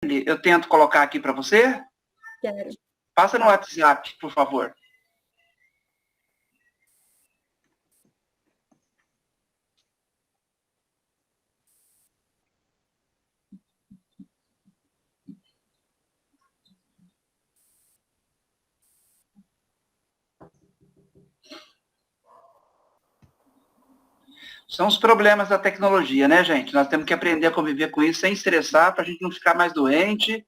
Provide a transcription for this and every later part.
Eu tento colocar aqui para você? Quero. Passa no WhatsApp, por favor. São os problemas da tecnologia, né, gente? Nós temos que aprender a conviver com isso sem estressar, para a gente não ficar mais doente.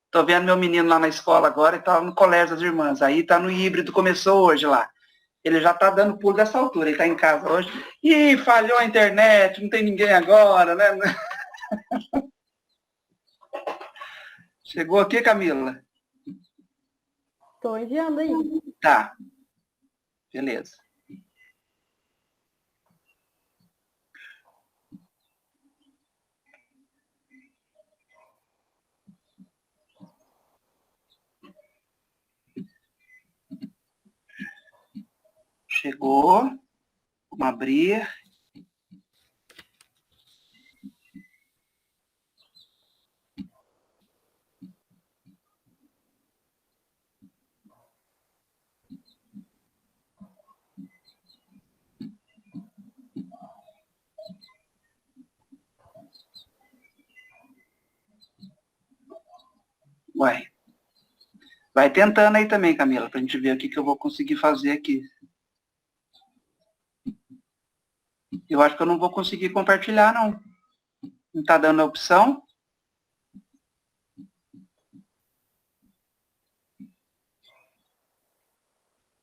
Estou vendo meu menino lá na escola agora, ele estava no colégio das irmãs. Aí está no híbrido, começou hoje lá. Ele já está dando pulo dessa altura, ele está em casa hoje. Ih, falhou a internet, não tem ninguém agora, né? Chegou aqui, Camila? Estou enviando aí. Tá. Beleza. Chegou. Vamos abrir. Ué. Vai tentando aí também, Camila, para a gente ver o que eu vou conseguir fazer aqui. Eu acho que eu não vou conseguir compartilhar, não. Não está dando a opção.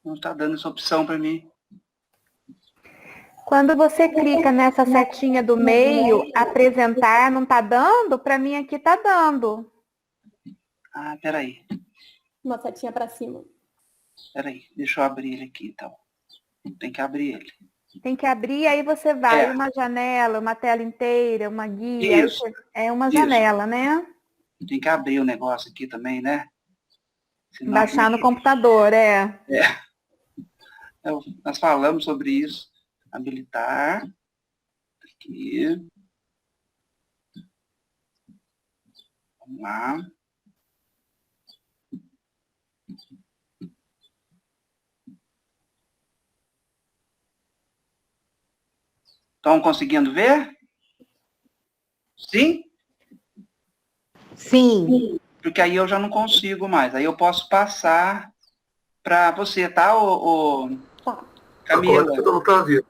Não está dando essa opção para mim. Quando você clica nessa setinha do meio, apresentar, não está dando? Para mim aqui está dando. Ah, peraí. Uma setinha para cima. Peraí, deixa eu abrir ele aqui, então. Tem que abrir ele. Tem que abrir, aí você vai uma janela, uma tela inteira, uma guia. Isso. É uma janela, né? Tem que abrir o negócio aqui também, né? Senão baixar no computador, Nós falamos sobre isso. Habilitar. Aqui. Vamos lá. Estão conseguindo ver? Sim? Sim. Porque aí eu já não consigo mais. Aí eu posso passar para você, tá, Tá. Camila? Agora todo mundo tá ouvindo.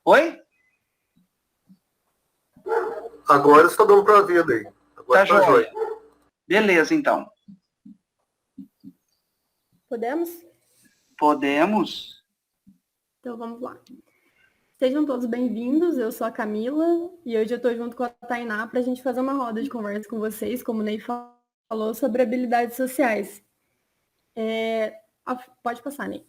Oi? Agora está dando para ver daí. Agora Tá joia. Beleza, então. Podemos? Podemos. Então vamos lá. Sejam todos bem-vindos, eu sou a Camila e hoje eu estou junto com a Tainá para a gente fazer uma roda de conversa com vocês, como o Ney falou, sobre habilidades sociais. Pode passar, Ney.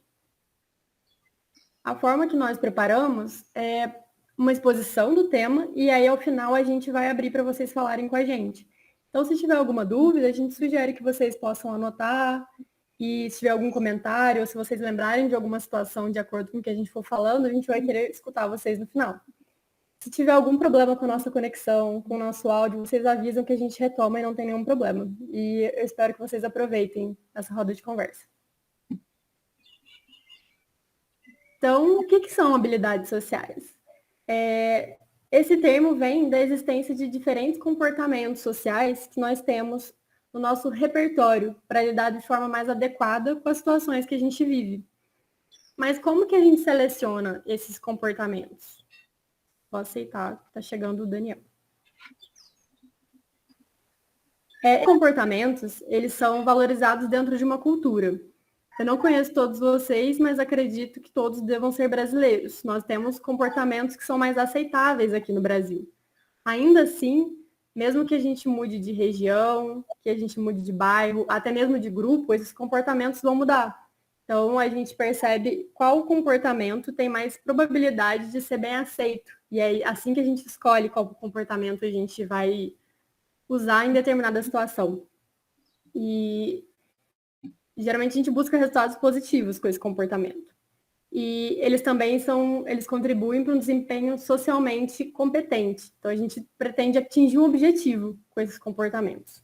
A forma que nós preparamos é uma exposição do tema e aí ao final a gente vai abrir para vocês falarem com a gente. Então, se tiver alguma dúvida, a gente sugere que vocês possam anotar e se tiver algum comentário ou se vocês lembrarem de alguma situação de acordo com o que a gente for falando, a gente vai querer escutar vocês no final. Se tiver algum problema com a nossa conexão, com o nosso áudio, vocês avisam que a gente retoma e não tem nenhum problema. E eu espero que vocês aproveitem essa roda de conversa. Então, o que são habilidades sociais? Esse termo vem da existência de diferentes comportamentos sociais que nós temos no nosso repertório para lidar de forma mais adequada com as situações que a gente vive. Mas como que a gente seleciona esses comportamentos? Vou aceitar, está chegando o Daniel. Comportamentos, eles são valorizados dentro de uma cultura. Eu não conheço todos vocês, mas acredito que todos devam ser brasileiros. Nós temos comportamentos que são mais aceitáveis aqui no Brasil. Ainda assim, mesmo que a gente mude de região, que a gente mude de bairro, até mesmo de grupo, esses comportamentos vão mudar. Então, a gente percebe qual comportamento tem mais probabilidade de ser bem aceito. E é assim que a gente escolhe qual comportamento a gente vai usar em determinada situação. E geralmente a gente busca resultados positivos com esse comportamento. E eles contribuem para um desempenho socialmente competente. Então, a gente pretende atingir um objetivo com esses comportamentos.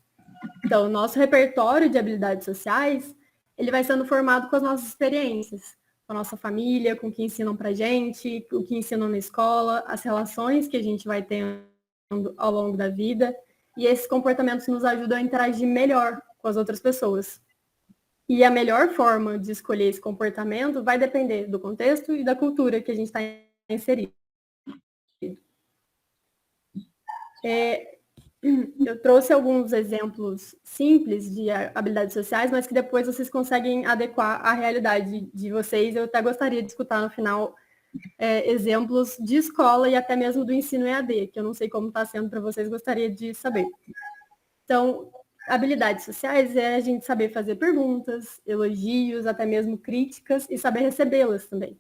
Então, o nosso repertório de habilidades sociais, ele vai sendo formado com as nossas experiências, com a nossa família, com o que ensinam para a gente, o que ensinam na escola, as relações que a gente vai tendo ao longo da vida. E esses comportamentos nos ajudam a interagir melhor com as outras pessoas. E a melhor forma de escolher esse comportamento vai depender do contexto e da cultura que a gente está inserido. Eu trouxe alguns exemplos simples de habilidades sociais, mas que depois vocês conseguem adequar à realidade de vocês. Eu até gostaria de escutar no final exemplos de escola e até mesmo do ensino EAD, que eu não sei como está sendo para vocês, gostaria de saber. Então, habilidades sociais é a gente saber fazer perguntas, elogios, até mesmo críticas e saber recebê-las também.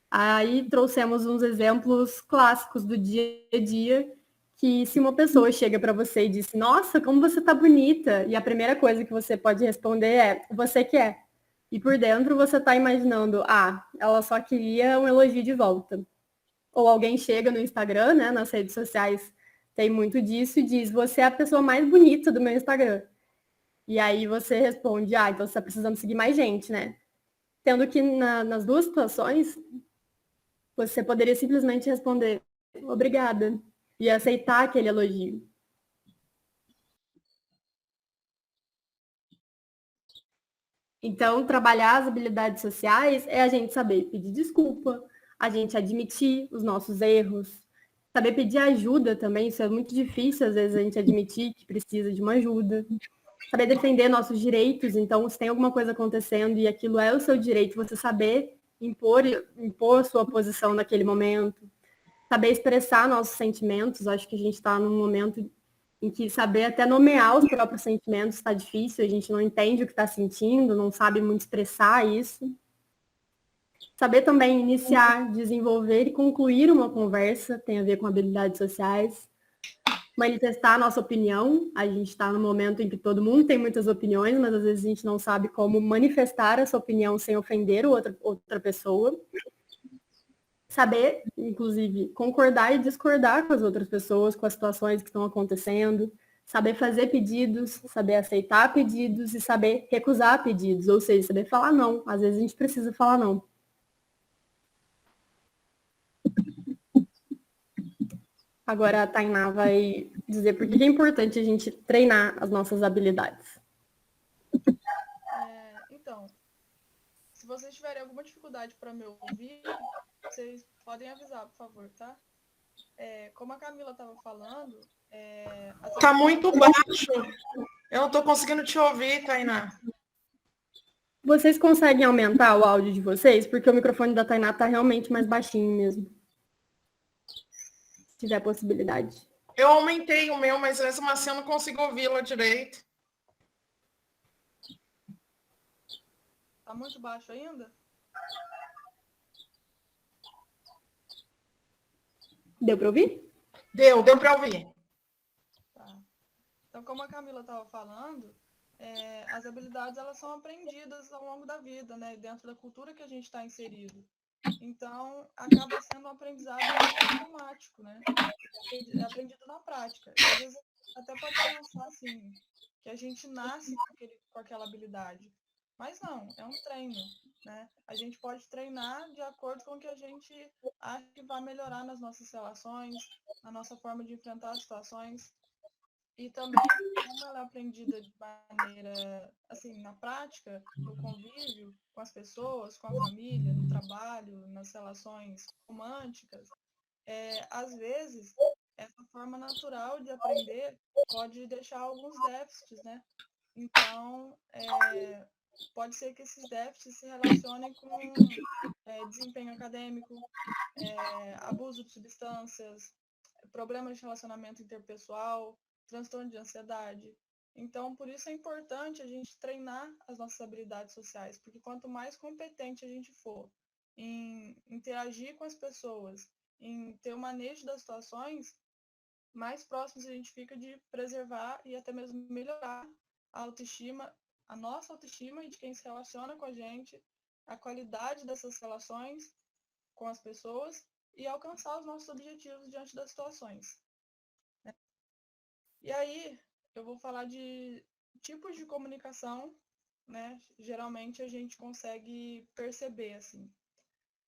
Aí trouxemos uns exemplos clássicos do dia a dia, que se uma pessoa chega para você e diz, nossa, como você tá bonita, e a primeira coisa que você pode responder é, você quer. E por dentro você está imaginando, ela só queria um elogio de volta. Ou alguém chega no Instagram, né, nas redes sociais, tem muito disso, e diz, você é a pessoa mais bonita do meu Instagram. E aí você responde, então você está precisando seguir mais gente, né? Tendo que nas duas situações, você poderia simplesmente responder, obrigada, e aceitar aquele elogio. Então, trabalhar as habilidades sociais é a gente saber pedir desculpa, a gente admitir os nossos erros, saber pedir ajuda também, isso é muito difícil, às vezes, a gente admitir que precisa de uma ajuda. Saber defender nossos direitos, então, se tem alguma coisa acontecendo e aquilo é o seu direito, você saber impor sua posição naquele momento. Saber expressar nossos sentimentos, acho que a gente está num momento em que saber até nomear os próprios sentimentos está difícil, a gente não entende o que está sentindo, não sabe muito expressar isso. Saber também iniciar, desenvolver e concluir uma conversa, tem a ver com habilidades sociais. Manifestar a nossa opinião, a gente está no momento em que todo mundo tem muitas opiniões, mas às vezes a gente não sabe como manifestar essa opinião sem ofender outra pessoa. Saber, inclusive, concordar e discordar com as outras pessoas, com as situações que estão acontecendo, saber fazer pedidos, saber aceitar pedidos e saber recusar pedidos, ou seja, saber falar não. Às vezes a gente precisa falar não. Agora a Tainá vai dizer por que é importante a gente treinar as nossas habilidades. Então, se vocês tiverem alguma dificuldade para me ouvir, vocês podem avisar, por favor, tá? Como a Camila estava falando... Tá muito baixo. Eu não estou conseguindo te ouvir, Tainá. Vocês conseguem aumentar o áudio de vocês? Porque o microfone da Tainá tá realmente mais baixinho mesmo. Se tiver possibilidade. Eu aumentei o meu, mas mesmo assim eu não consigo ouvi-la direito. Tá muito baixo ainda? Deu para ouvir? Deu para ouvir. Tá. Então, como a Camila estava falando, as habilidades elas são aprendidas ao longo da vida, né? Dentro da cultura que a gente está inserido. Então, acaba sendo um aprendizado automático, né? É aprendido na prática. E, às vezes, até pode pensar assim, que a gente nasce com aquela habilidade. Mas não, é um treino, né? A gente pode treinar de acordo com o que a gente acha que vai melhorar nas nossas relações, na nossa forma de enfrentar as situações. E também, como ela é aprendida de maneira, assim, na prática, no convívio com as pessoas, com a família, no trabalho, nas relações românticas, às vezes, essa forma natural de aprender pode deixar alguns déficits, né? Então, pode ser que esses déficits se relacionem com desempenho acadêmico, abuso de substâncias, problemas de relacionamento interpessoal, transtorno de ansiedade. Então, por isso é importante a gente treinar as nossas habilidades sociais, porque quanto mais competente a gente for em interagir com as pessoas, em ter o manejo das situações, mais próximos a gente fica de preservar e até mesmo melhorar a autoestima, a nossa autoestima e de quem se relaciona com a gente, a qualidade dessas relações com as pessoas e alcançar os nossos objetivos diante das situações. Né? E aí, eu vou falar de tipos de comunicação, né? Geralmente a gente consegue perceber, assim.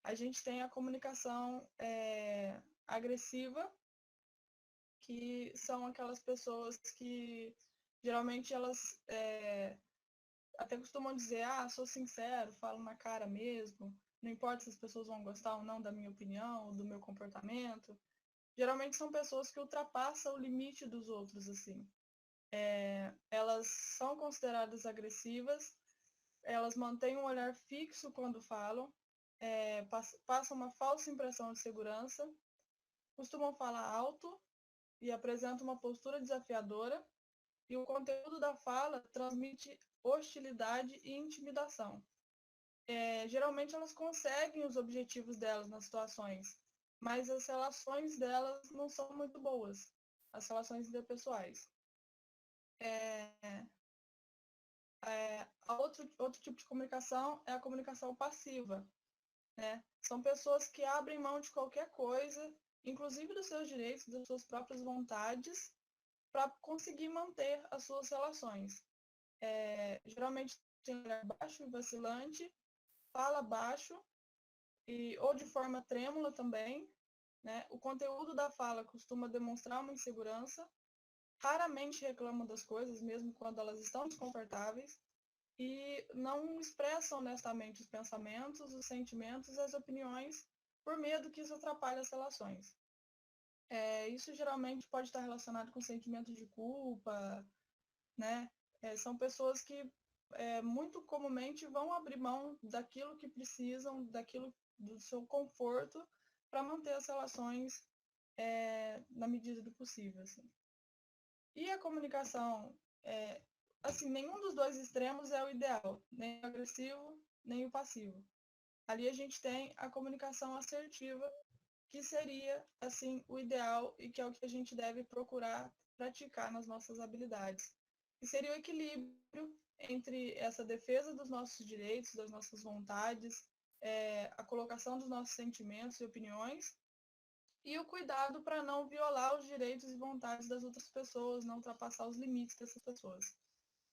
A gente tem a comunicação agressiva, que são aquelas pessoas que geralmente elas até costumam dizer, sou sincero, falo na cara mesmo, não importa se as pessoas vão gostar ou não da minha opinião, ou do meu comportamento. Geralmente são pessoas que ultrapassam o limite dos outros, assim. Elas são consideradas agressivas, elas mantêm um olhar fixo quando falam, passam uma falsa impressão de segurança, costumam falar alto e apresentam uma postura desafiadora, e o conteúdo da fala transmite hostilidade e intimidação. Geralmente elas conseguem os objetivos delas nas situações, mas as relações delas não são muito boas, as relações interpessoais. Outro tipo de comunicação é a comunicação passiva. Né? São pessoas que abrem mão de qualquer coisa, inclusive dos seus direitos, das suas próprias vontades, para conseguir manter as suas relações. Geralmente tem um olhar baixo e vacilante, fala baixo, ou de forma trêmula também. Né? O conteúdo da fala costuma demonstrar uma insegurança, raramente reclamam das coisas, mesmo quando elas estão desconfortáveis, e não expressam honestamente os pensamentos, os sentimentos e as opiniões, por medo que isso atrapalhe as relações. Isso geralmente pode estar relacionado com sentimento de culpa, né? São pessoas que muito comumente vão abrir mão daquilo que precisam, do seu conforto, para manter as relações na medida do possível. Assim. E a comunicação, assim, nenhum dos dois extremos é o ideal, nem o agressivo, nem o passivo. Ali a gente tem a comunicação assertiva, que seria, assim, o ideal e que é o que a gente deve procurar praticar nas nossas habilidades. E seria o equilíbrio entre essa defesa dos nossos direitos, das nossas vontades, a colocação dos nossos sentimentos e opiniões, e o cuidado para não violar os direitos e vontades das outras pessoas, não ultrapassar os limites dessas pessoas.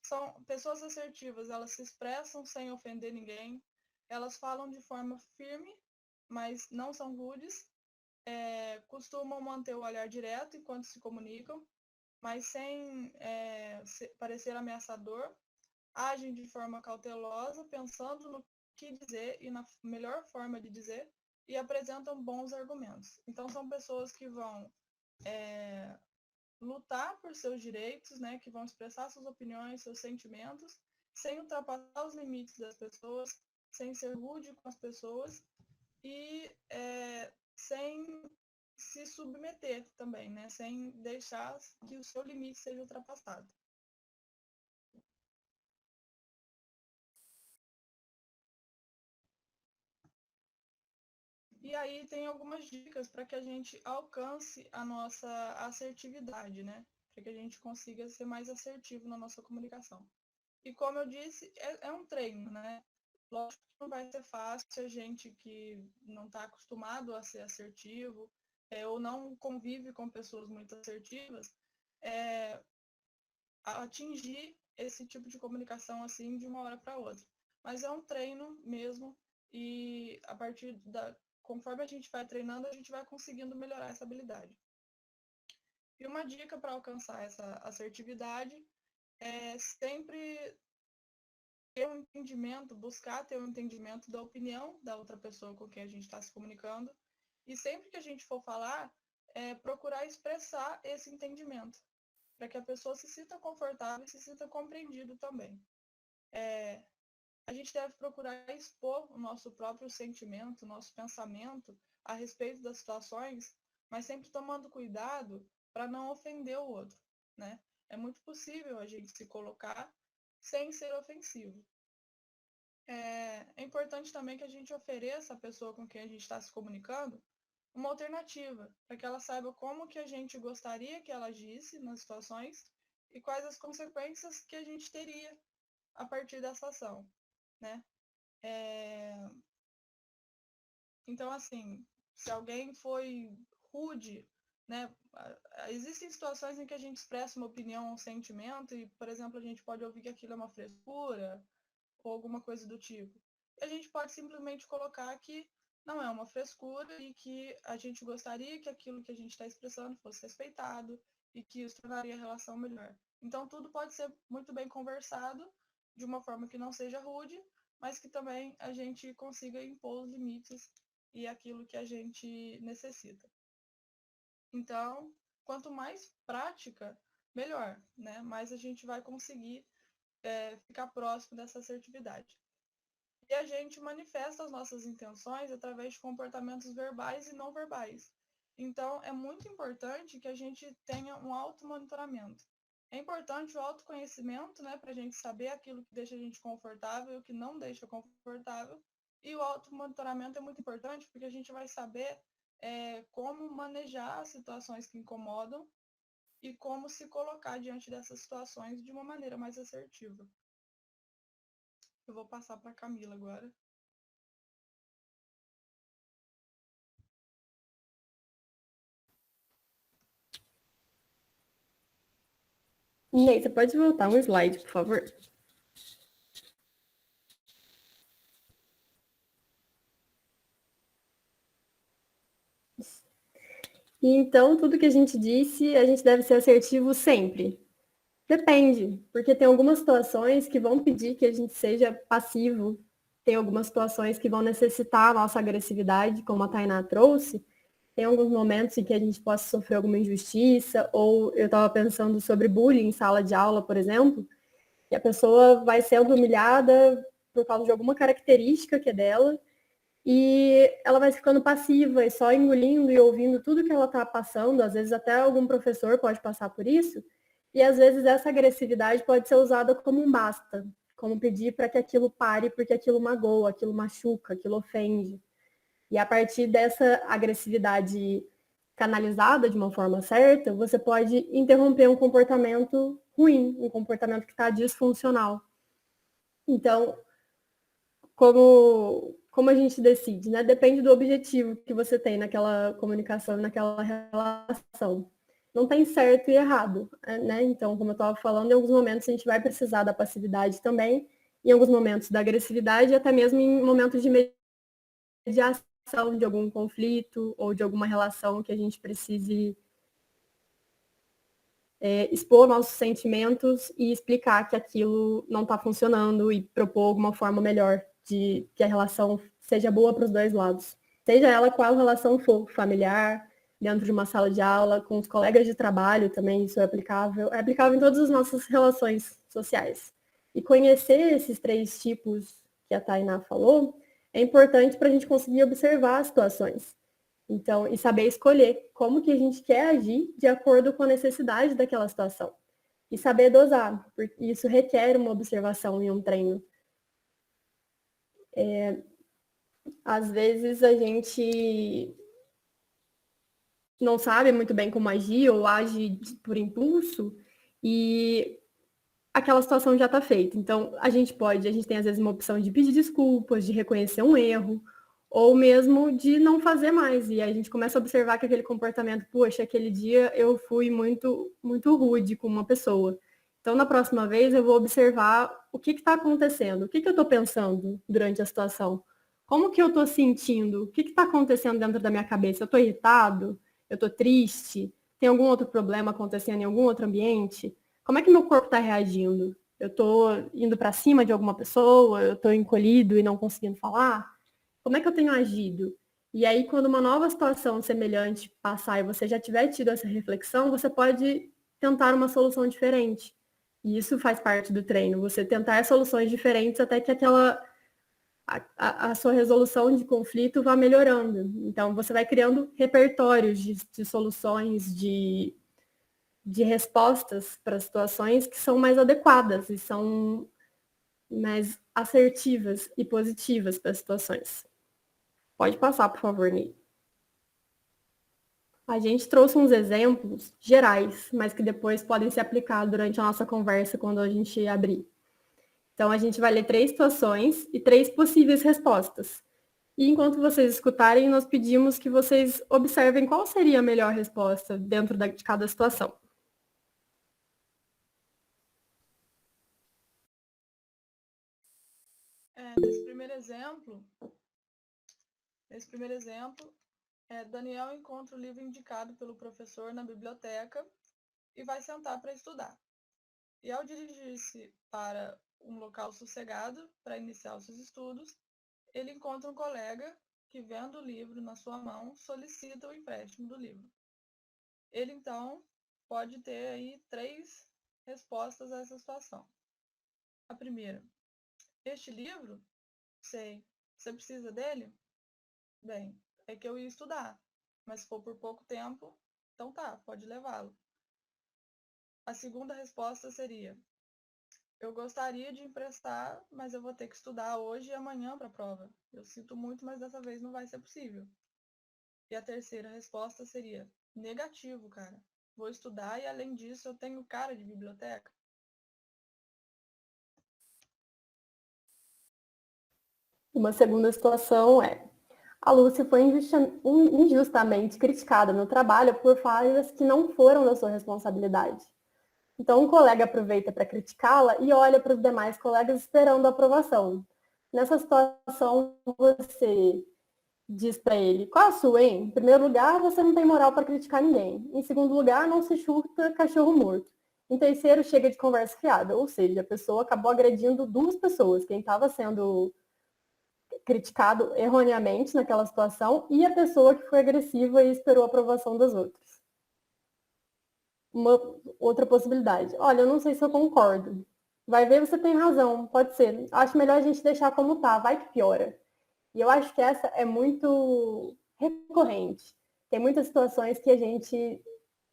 São pessoas assertivas, elas se expressam sem ofender ninguém, elas falam de forma firme, mas não são rudes, costumam manter o olhar direto enquanto se comunicam, mas sem parecer ameaçador, agem de forma cautelosa, pensando no que dizer e na melhor forma de dizer, e apresentam bons argumentos. Então, são pessoas que vão lutar por seus direitos, né, que vão expressar suas opiniões, seus sentimentos, sem ultrapassar os limites das pessoas, sem ser rude com as pessoas e sem se submeter também, né, sem deixar que o seu limite seja ultrapassado. E aí tem algumas dicas para que a gente alcance a nossa assertividade, né? Para que a gente consiga ser mais assertivo na nossa comunicação. E como eu disse, é um treino, né? Lógico que não vai ser fácil a gente que não está acostumado a ser assertivo ou não convive com pessoas muito assertivas, atingir esse tipo de comunicação assim de uma hora para outra. Mas é um treino mesmo e a partir conforme a gente vai treinando, a gente vai conseguindo melhorar essa habilidade. E uma dica para alcançar essa assertividade é sempre ter um entendimento, buscar ter um entendimento da opinião da outra pessoa com quem a gente está se comunicando. E sempre que a gente for falar, procurar expressar esse entendimento, para que a pessoa se sinta confortável e se sinta compreendido também. A gente deve procurar expor o nosso próprio sentimento, o nosso pensamento a respeito das situações, mas sempre tomando cuidado para não ofender o outro, né? É muito possível a gente se colocar sem ser ofensivo. É importante também que a gente ofereça à pessoa com quem a gente está se comunicando uma alternativa, para que ela saiba como que a gente gostaria que ela agisse nas situações e quais as consequências que a gente teria a partir dessa ação, né? Então, assim, se alguém foi rude, né? Existem situações em que a gente expressa uma opinião, um sentimento, e, por exemplo, a gente pode ouvir que aquilo é uma frescura, ou alguma coisa do tipo. E a gente pode simplesmente colocar que não é uma frescura e que a gente gostaria que aquilo que a gente está expressando fosse respeitado e que isso tornaria a relação melhor. Então, tudo pode ser muito bem conversado de uma forma que não seja rude, mas que também a gente consiga impor os limites e aquilo que a gente necessita. Então, quanto mais prática, melhor, né? Mais a gente vai conseguir ficar próximo dessa assertividade. E a gente manifesta as nossas intenções através de comportamentos verbais e não verbais. Então, é muito importante que a gente tenha um automonitoramento. É importante o autoconhecimento, né, para a gente saber aquilo que deixa a gente confortável e o que não deixa confortável. E o automonitoramento é muito importante porque a gente vai saber como manejar as situações que incomodam e como se colocar diante dessas situações de uma maneira mais assertiva. Eu vou passar para a Camila agora. Ney, você pode voltar um slide, por favor? E então, tudo que a gente disse, a gente deve ser assertivo sempre. Depende, porque tem algumas situações que vão pedir que a gente seja passivo, tem algumas situações que vão necessitar a nossa agressividade, como a Tainá trouxe. Tem alguns momentos em que a gente possa sofrer alguma injustiça, ou eu estava pensando sobre bullying em sala de aula, por exemplo, e a pessoa vai sendo humilhada por causa de alguma característica que é dela, e ela vai ficando passiva e só engolindo e ouvindo tudo que ela está passando. Às vezes até algum professor pode passar por isso, e às vezes essa agressividade pode ser usada como um basta, como pedir para que aquilo pare porque aquilo magoa, aquilo machuca, aquilo ofende. E a partir dessa agressividade canalizada de uma forma certa, você pode interromper um comportamento ruim, um comportamento que está disfuncional. Então, como a gente decide, né? Depende do objetivo que você tem naquela comunicação, naquela relação. Não tem certo e errado, né? Então, como eu estava falando, em alguns momentos a gente vai precisar da passividade também, em alguns momentos da agressividade, e até mesmo em momentos de mediação de algum conflito ou de alguma relação que a gente precise expor nossos sentimentos e explicar que aquilo não está funcionando e propor alguma forma melhor de que a relação seja boa para os dois lados. Seja ela qual relação for, familiar, dentro de uma sala de aula, com os colegas de trabalho também, isso é aplicável em todas as nossas relações sociais. E conhecer esses 3 tipos que a Tainá falou é importante para a gente conseguir observar as situações. Então, e saber escolher como que a gente quer agir de acordo com a necessidade daquela situação. E saber dosar, porque isso requer uma observação e um treino. Às vezes a gente não sabe muito bem como agir ou age por impulso e aquela situação já está feita. Então, a gente tem às vezes uma opção de pedir desculpas, de reconhecer um erro, ou mesmo de não fazer mais. E aí a gente começa a observar que aquele comportamento, poxa, aquele dia eu fui muito, muito rude com uma pessoa. Então, na próxima vez, eu vou observar o que está acontecendo, o que eu estou pensando durante a situação, como que eu estou sentindo, o que está acontecendo dentro da minha cabeça. Eu estou irritado? Eu estou triste? Tem algum outro problema acontecendo em algum outro ambiente? Como é que meu corpo está reagindo? Eu estou indo para cima de alguma pessoa? Eu estou encolhido e não conseguindo falar? Como é que eu tenho agido? E aí, quando uma nova situação semelhante passar e você já tiver tido essa reflexão, você pode tentar uma solução diferente. E isso faz parte do treino, você tentar soluções diferentes até que a sua resolução de conflito vá melhorando. Então, você vai criando repertórios de soluções, de respostas para situações que são mais adequadas e são mais assertivas e positivas para as situações. Pode passar, por favor, Ney. A gente trouxe uns exemplos gerais, mas que depois podem ser aplicados durante a nossa conversa quando a gente abrir. Então, a gente vai ler 3 situações e 3 possíveis respostas. E enquanto vocês escutarem, nós pedimos que vocês observem qual seria a melhor resposta dentro de cada situação. Nesse primeiro exemplo, Daniel encontra o livro indicado pelo professor na biblioteca e vai sentar para estudar. E ao dirigir-se para um local sossegado para iniciar os seus estudos, ele encontra um colega que, vendo o livro na sua mão, solicita o empréstimo do livro. Ele, então, pode ter aí 3 respostas a essa situação. A primeira: este livro? Sei. Você precisa dele? Bem, é que eu ia estudar, mas se for por pouco tempo, então tá, pode levá-lo. A segunda resposta seria: eu gostaria de emprestar, mas eu vou ter que estudar hoje e amanhã para a prova. Eu sinto muito, mas dessa vez não vai ser possível. E a terceira resposta seria: negativo, cara. Vou estudar e, além disso, eu tenho cara de biblioteca. Uma segunda situação é: a Lúcia foi injustamente criticada no trabalho por falhas que não foram da sua responsabilidade. Então, um colega aproveita para criticá-la e olha para os demais colegas esperando a aprovação. Nessa situação, você diz para ele: qual a sua, hein? Em primeiro lugar, você não tem moral para criticar ninguém. Em segundo lugar, não se chuta cachorro morto. Em terceiro, chega de conversa fiada. Ou seja, a pessoa acabou agredindo 2 pessoas, quem estava sendo criticado erroneamente naquela situação e a pessoa que foi agressiva e esperou a aprovação das outras. Uma outra possibilidade: olha, eu não sei se eu concordo. Vai ver, você tem razão, pode ser. Acho melhor a gente deixar como tá, vai que piora. E eu acho que essa é muito recorrente. Tem muitas situações que a gente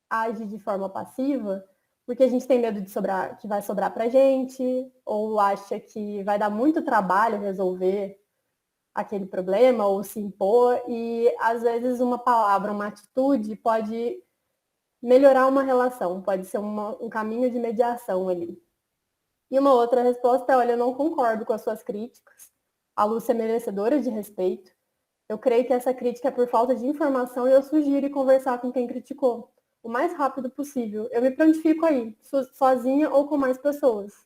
age de forma passiva porque a gente tem medo de sobrar, que vai sobrar pra gente, ou acha que vai dar muito trabalho resolver aquele problema ou se impor, e às vezes uma palavra, uma atitude pode melhorar uma relação, pode ser um caminho de mediação ali. E uma outra resposta é: olha, eu não concordo com as suas críticas, a Lúcia é merecedora de respeito, eu creio que essa crítica é por falta de informação e eu sugiro conversar com quem criticou o mais rápido possível. Eu me prontifico aí, sozinha ou com mais pessoas.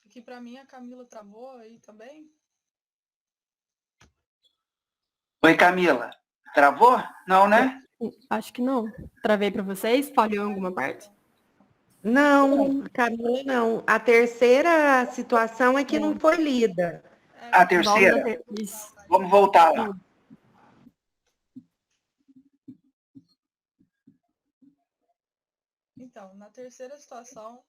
Aqui para mim a Camila travou aí também. Oi, Camila. Travou? Não, né? Acho que não. Travei para vocês? Falhou em alguma parte? Não, Camila, não. A terceira situação é que não foi lida. A terceira? Isso. Vamos voltar lá. Então, na terceira situação,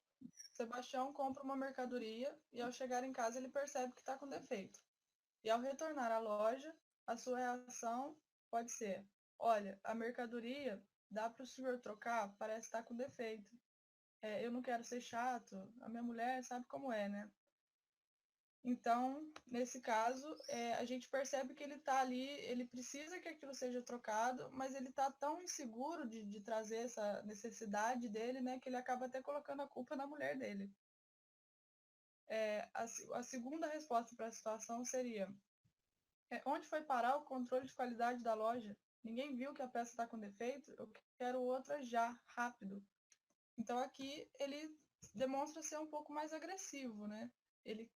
Sebastião compra uma mercadoria e, ao chegar em casa, ele percebe que está com defeito. E, ao retornar à loja, a sua reação pode ser: olha, a mercadoria dá para o senhor trocar? Parece estar com defeito. Eu não quero ser chato, a minha mulher sabe como é, né? Então, nesse caso, a gente percebe que ele está ali, ele precisa que aquilo seja trocado, mas ele está tão inseguro de trazer essa necessidade dele, né, que ele acaba até colocando a culpa na mulher dele. A segunda resposta para a situação seria: onde foi parar o controle de qualidade da loja? Ninguém viu que a peça está com defeito? Eu quero outra já, rápido. Então, aqui ele demonstra ser um pouco mais agressivo, né? Ele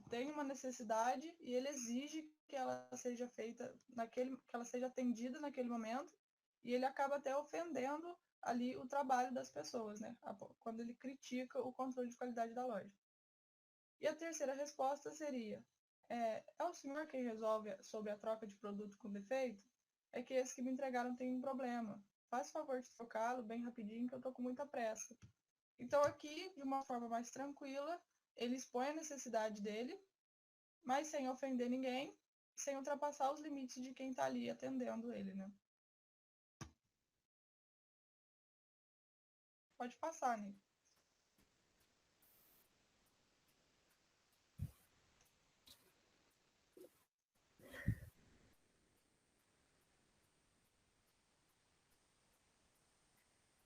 tem uma necessidade e ele exige que ela seja feita que ela seja atendida naquele momento, e ele acaba até ofendendo ali o trabalho das pessoas, né? Quando ele critica o controle de qualidade da loja. E a terceira resposta seria: é o senhor quem resolve sobre a troca de produto com defeito? É que esse que me entregaram tem um problema. Faz favor de trocá-lo bem rapidinho que eu tô com muita pressa. Então aqui, de uma forma mais tranquila, ele expõe a necessidade dele, mas sem ofender ninguém, sem ultrapassar os limites de quem está ali atendendo ele, né? Pode passar, Nico.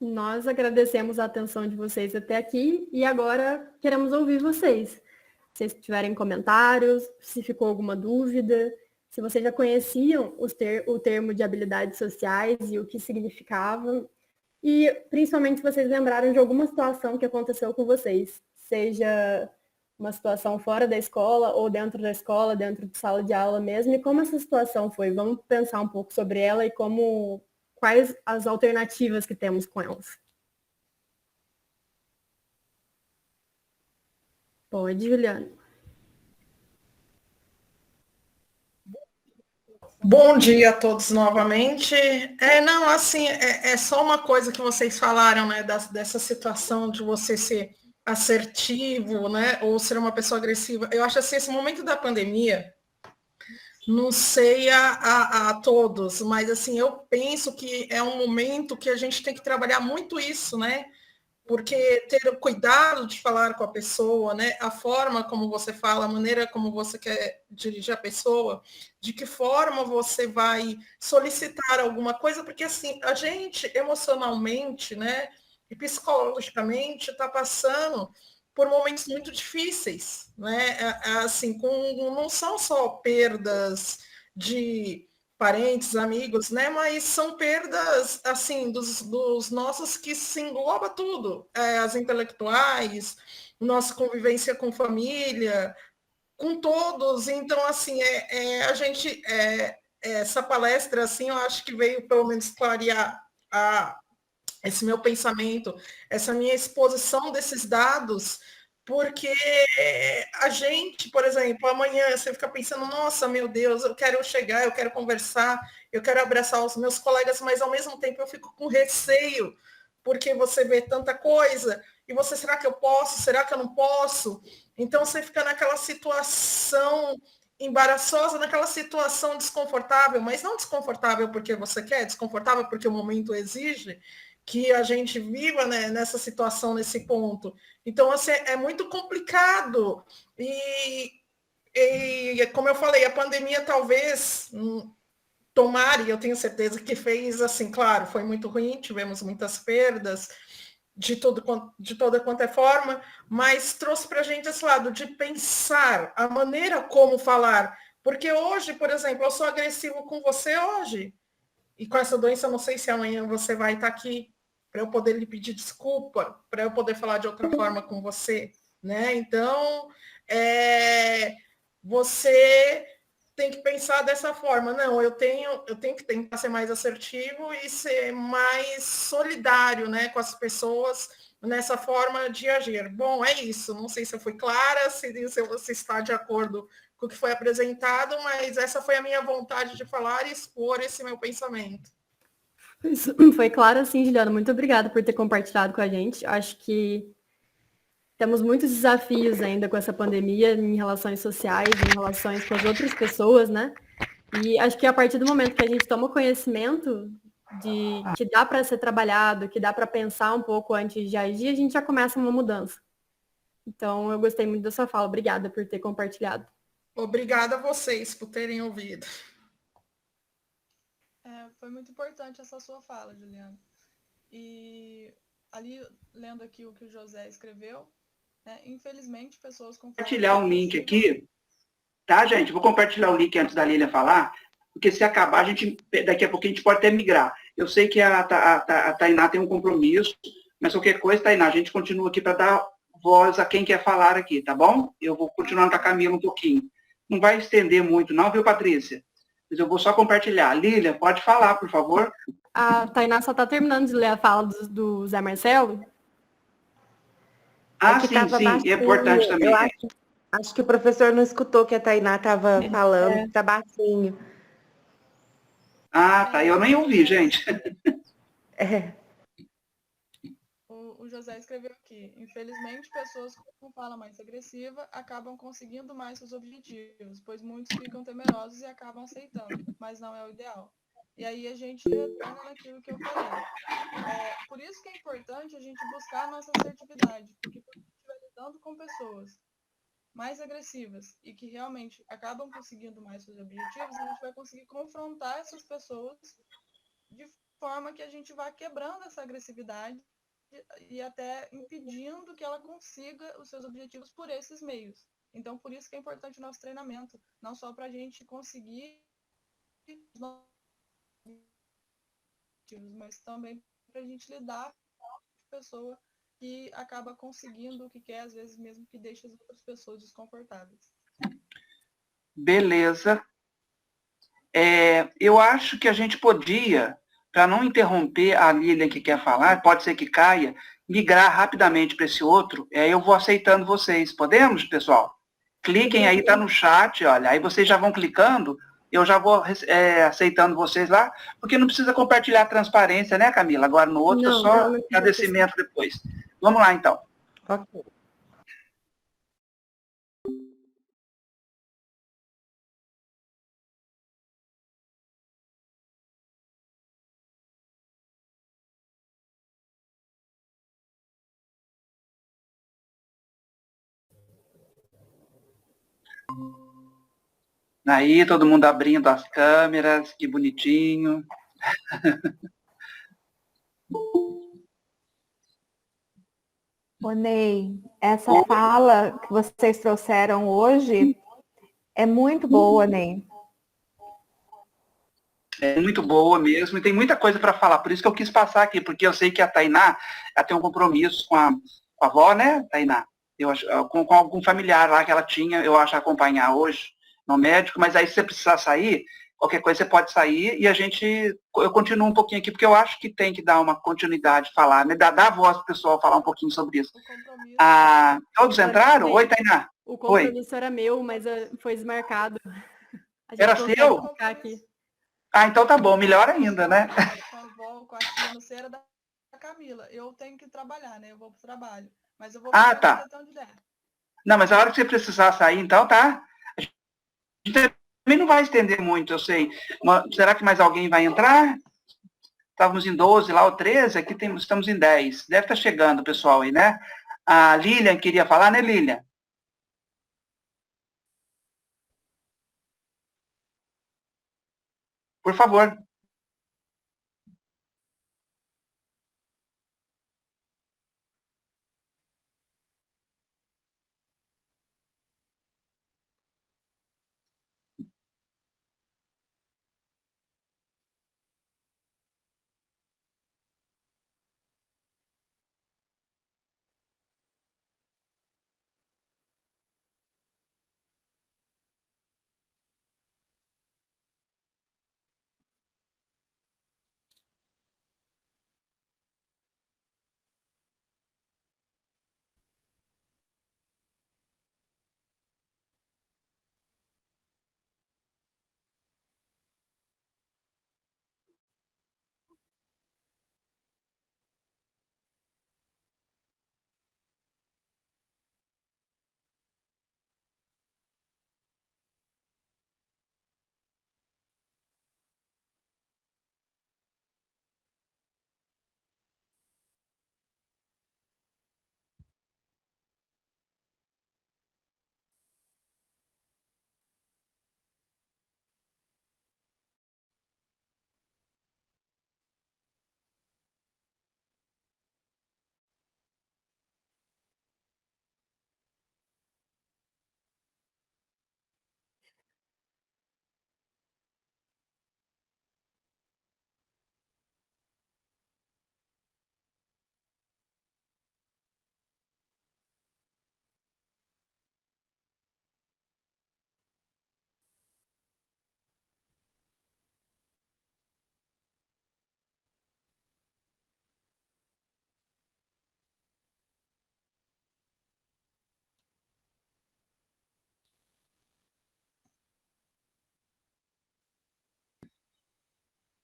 Nós agradecemos a atenção de vocês até aqui e agora queremos ouvir vocês. Se vocês tiverem comentários, se ficou alguma dúvida, se vocês já conheciam o termo de habilidades sociais e o que significava, e principalmente se vocês lembraram de alguma situação que aconteceu com vocês, seja uma situação fora da escola ou dentro da escola, dentro de sala de aula mesmo, e como essa situação foi. Vamos pensar um pouco sobre ela e quais as alternativas que temos com elas. Pode, Juliana. Bom dia a todos novamente. Não, assim, é só uma coisa que vocês falaram, né, dessa situação de você ser assertivo, né, ou ser uma pessoa agressiva. Eu acho assim, esse momento da pandemia, não sei a todos, mas assim, eu penso que é um momento que a gente tem que trabalhar muito isso, né? Porque ter o cuidado de falar com a pessoa, né? A forma como você fala, a maneira como você quer dirigir a pessoa, de que forma você vai solicitar alguma coisa, porque assim, a gente emocionalmente, né, e psicologicamente está passando por momentos muito difíceis, né? Assim, não são só perdas de parentes, amigos, né? Mas são perdas, assim, dos nossos que se engloba tudo. As intelectuais, nossa convivência com família, com todos. Então, assim, a gente... essa palestra, assim, eu acho que veio, pelo menos, clarear esse meu pensamento, essa minha exposição desses dados, porque a gente, por exemplo, amanhã você fica pensando, nossa, meu Deus, eu quero chegar, eu quero conversar, eu quero abraçar os meus colegas, mas ao mesmo tempo eu fico com receio, porque você vê tanta coisa, e você, será que eu posso? Será que eu não posso? Então você fica naquela situação embaraçosa, naquela situação desconfortável, mas não desconfortável porque você quer, desconfortável porque o momento exige que a gente viva, né, nessa situação, nesse ponto. Então, assim, é muito complicado. E, como eu falei, a pandemia talvez, tomara, e eu tenho certeza que fez, assim, claro, foi muito ruim, tivemos muitas perdas, de toda quanto é forma, mas trouxe para a gente esse lado de pensar a maneira como falar. Porque hoje, por exemplo, eu sou agressivo com você hoje, e com essa doença, eu não sei se amanhã você vai estar aqui para eu poder lhe pedir desculpa, para eu poder falar de outra forma com você, né? Então, você tem que pensar dessa forma. Não, eu tenho que tentar ser mais assertivo e ser mais solidário, né, com as pessoas nessa forma de agir. Bom, é isso. Não sei se eu fui clara, se você está de acordo com o que foi apresentado, mas essa foi a minha vontade de falar e expor esse meu pensamento. Isso foi claro, sim, Juliana. Muito obrigada por ter compartilhado com a gente. Acho que temos muitos desafios ainda com essa pandemia em relações sociais, em relações com as outras pessoas, né? E acho que a partir do momento que a gente toma conhecimento de que dá para ser trabalhado, que dá para pensar um pouco antes de agir, a gente já começa uma mudança. Então, eu gostei muito da sua fala. Obrigada por ter compartilhado. Obrigada a vocês por terem ouvido. Foi muito importante essa sua fala, Juliana. E ali, lendo aqui o que o José escreveu, né, infelizmente, pessoas com... Compartilhar um link aqui, tá, gente? Vou compartilhar o link antes da Lília falar, porque se acabar, daqui a pouco a gente pode até migrar. Eu sei que a Tainá tem um compromisso, mas qualquer coisa, Tainá, a gente continua aqui para dar voz a quem quer falar aqui, tá bom? Eu vou continuar com a Camila um pouquinho. Não vai estender muito não, viu, Patrícia? Mas eu vou só compartilhar. Lília, pode falar, por favor. A Tainá só está terminando de ler a fala do Zé Marcelo. Sim, é importante também. Eu acho que o professor não escutou que a Tainá estava falando, tá baixinho. Tá, eu nem ouvi, gente. O José escreveu aqui, infelizmente, pessoas com fala mais agressiva acabam conseguindo mais seus objetivos, pois muitos ficam temerosos e acabam aceitando, mas não é o ideal. E aí a gente retorna naquilo que eu falei. Por isso que é importante a gente buscar a nossa assertividade, porque quando a gente estiver lidando com pessoas mais agressivas e que realmente acabam conseguindo mais seus objetivos, a gente vai conseguir confrontar essas pessoas de forma que a gente vá quebrando essa agressividade e até impedindo que ela consiga os seus objetivos por esses meios. Então, por isso que é importante o nosso treinamento, não só para a gente conseguir os nossos objetivos, mas também para a gente lidar com a pessoa que acaba conseguindo o que quer, às vezes mesmo que deixe as outras pessoas desconfortáveis. Beleza. Eu acho que a gente podia, para não interromper a Lilian que quer falar, pode ser que caia, migrar rapidamente para esse outro, eu vou aceitando vocês. Podemos, pessoal? Cliquem aí, tá no chat, olha, aí vocês já vão clicando, eu já vou aceitando vocês lá, porque não precisa compartilhar a transparência, né, Camila? Agora no outro, Não, só não agradecimento depois. Vamos lá, então. Ok. Aí, todo mundo abrindo as câmeras, que bonitinho. Ô, Ney, essa fala que vocês trouxeram hoje é muito boa, Ney. É muito boa mesmo, e tem muita coisa para falar, por isso que eu quis passar aqui, porque eu sei que a Tainá ela tem um compromisso com a avó, né, Tainá? Eu acho, com algum familiar lá que ela tinha, eu acho, acompanhar hoje no médico, mas aí se você precisar sair, qualquer coisa você pode sair e eu continuo um pouquinho aqui, porque eu acho que tem que dar uma continuidade, falar, né, dar voz para o pessoal falar um pouquinho sobre isso. Todos entraram? Oi, Tainá. O compromisso era meu, mas foi desmarcado. Era seu? Ficar aqui. Então tá bom, melhor ainda, né? Com a avó, com a tia, no cera da Camila. Eu tenho que trabalhar, né? Eu vou pro trabalho. Mas eu vou tá. até onde der. Não, mas a hora que você precisar sair, então, tá? A gente também não vai estender muito, eu sei. Será que mais alguém vai entrar? Estávamos em 12 lá, ou 13, aqui estamos em 10. Deve estar chegando o pessoal aí, né? A Lilian queria falar, né, Lilian? Por favor.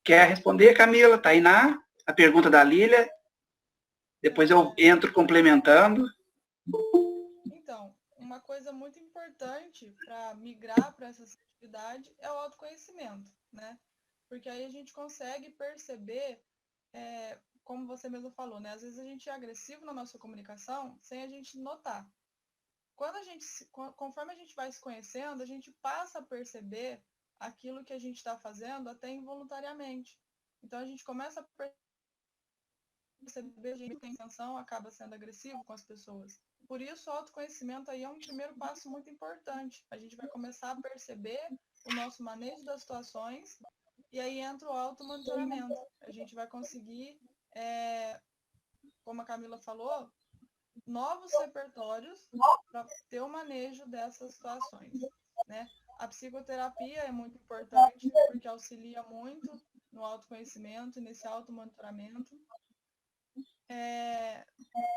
Quer responder, Camila? Tainá? A pergunta da Lília? Depois eu entro complementando. Então, uma coisa muito importante para migrar para essa atividade é o autoconhecimento, né? porque aí a gente consegue perceber, como você mesmo falou, né? Às vezes a gente é agressivo na nossa comunicação sem a gente notar. Conforme a gente vai se conhecendo, a gente passa a perceber aquilo que a gente está fazendo até involuntariamente. Então a gente começa a perceber que a gente tem intenção, acaba sendo agressivo com as pessoas. Por isso, o autoconhecimento aí é um primeiro passo muito importante. A gente vai começar a perceber o nosso manejo das situações e aí entra o automonitoramento. A gente vai conseguir, como a Camila falou, novos repertórios para ter o manejo dessas situações, né? A psicoterapia é muito importante porque auxilia muito no autoconhecimento e nesse automonitoramento.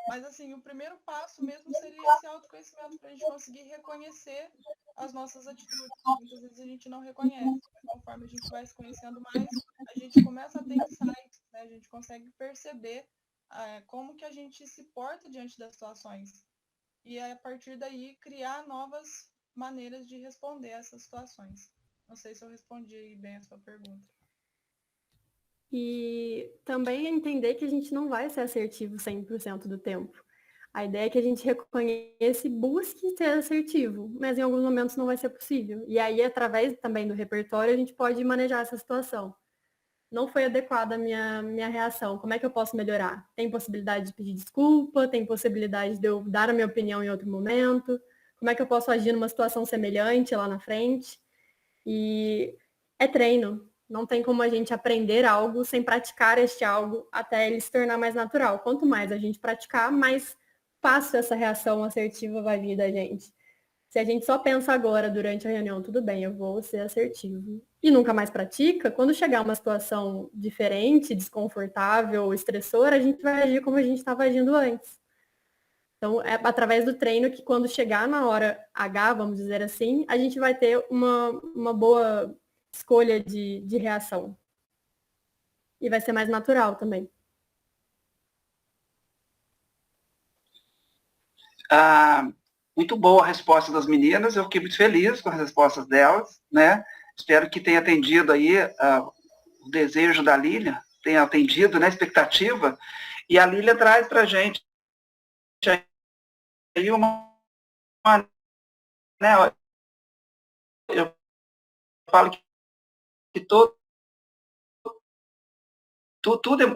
Mas, assim, o primeiro passo mesmo seria esse autoconhecimento, para a gente conseguir reconhecer as nossas atitudes. Muitas vezes a gente não reconhece. Conforme a gente vai se conhecendo mais, a gente começa a ter insights, né? A gente consegue perceber como que a gente se porta diante das situações. E, a partir daí, criar novas maneiras de responder a essas situações. Não sei se eu respondi bem a sua pergunta. E também entender que a gente não vai ser assertivo 100% do tempo. A ideia é que a gente reconheça e busque ser assertivo, mas em alguns momentos não vai ser possível. E aí, através também do repertório, a gente pode manejar essa situação. Não foi adequada a minha reação, como é que eu posso melhorar? Tem possibilidade de pedir desculpa? Tem possibilidade de eu dar a minha opinião em outro momento? Como é que eu posso agir numa situação semelhante lá na frente? E é treino. Não tem como a gente aprender algo sem praticar este algo até ele se tornar mais natural. Quanto mais a gente praticar, mais fácil essa reação assertiva vai vir da gente. Se a gente só pensa agora, durante a reunião, tudo bem, eu vou ser assertivo, e nunca mais pratica, quando chegar uma situação diferente, desconfortável, estressora, a gente vai agir como a gente estava agindo antes. Então, é através do treino que quando chegar na hora H, vamos dizer assim, a gente vai ter uma boa escolha de reação. E vai ser mais natural também. Muito boa a resposta das meninas, eu fiquei muito feliz com as respostas delas, né? Espero que tenha atendido aí o desejo da Lília, tenha atendido, né, a expectativa, e a Lília traz para a gente aí né, eu falo que tudo,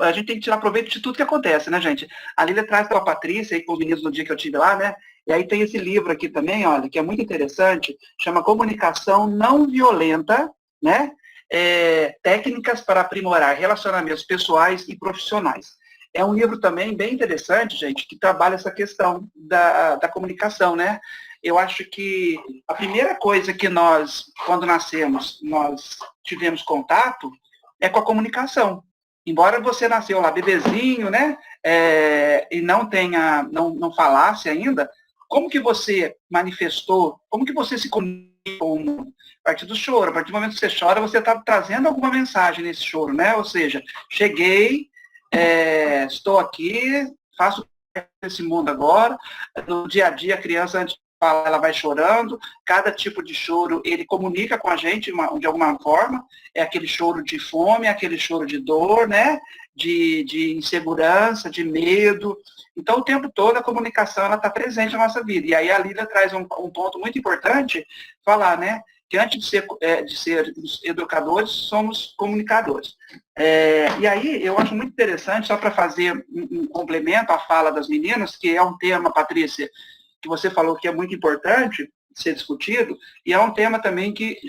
a gente tem que tirar proveito de tudo que acontece, né, gente? A Lília traz para a Patrícia e com os meninos no dia que eu estive lá, né? E aí tem esse livro aqui também, olha, que é muito interessante, chama Comunicação Não Violenta, né? Técnicas para aprimorar relacionamentos pessoais e profissionais. É um livro também bem interessante, gente, que trabalha essa questão da comunicação, né? Eu acho que a primeira coisa que nós, quando nascemos, nós tivemos contato é com a comunicação. Embora você nasceu lá bebezinho, né, e não falasse ainda, como que você manifestou, como que você se comunicou a partir do choro? A partir do momento que você chora, você está trazendo alguma mensagem nesse choro, né? Ou seja, cheguei, estou aqui, faço parte desse mundo agora. No dia a dia, a criança, antes de falar, ela vai chorando. Cada tipo de choro, ele comunica com a gente de alguma forma. É aquele choro de fome, aquele choro de dor, né? De insegurança, de medo. Então, o tempo todo, a comunicação está presente na nossa vida. E aí a Lília traz um ponto muito importante, falar, né? Que antes de ser educadores, somos comunicadores. E aí, eu acho muito interessante, só para fazer um complemento à fala das meninas, que é um tema, Patrícia, que você falou que é muito importante ser discutido, e é um tema também que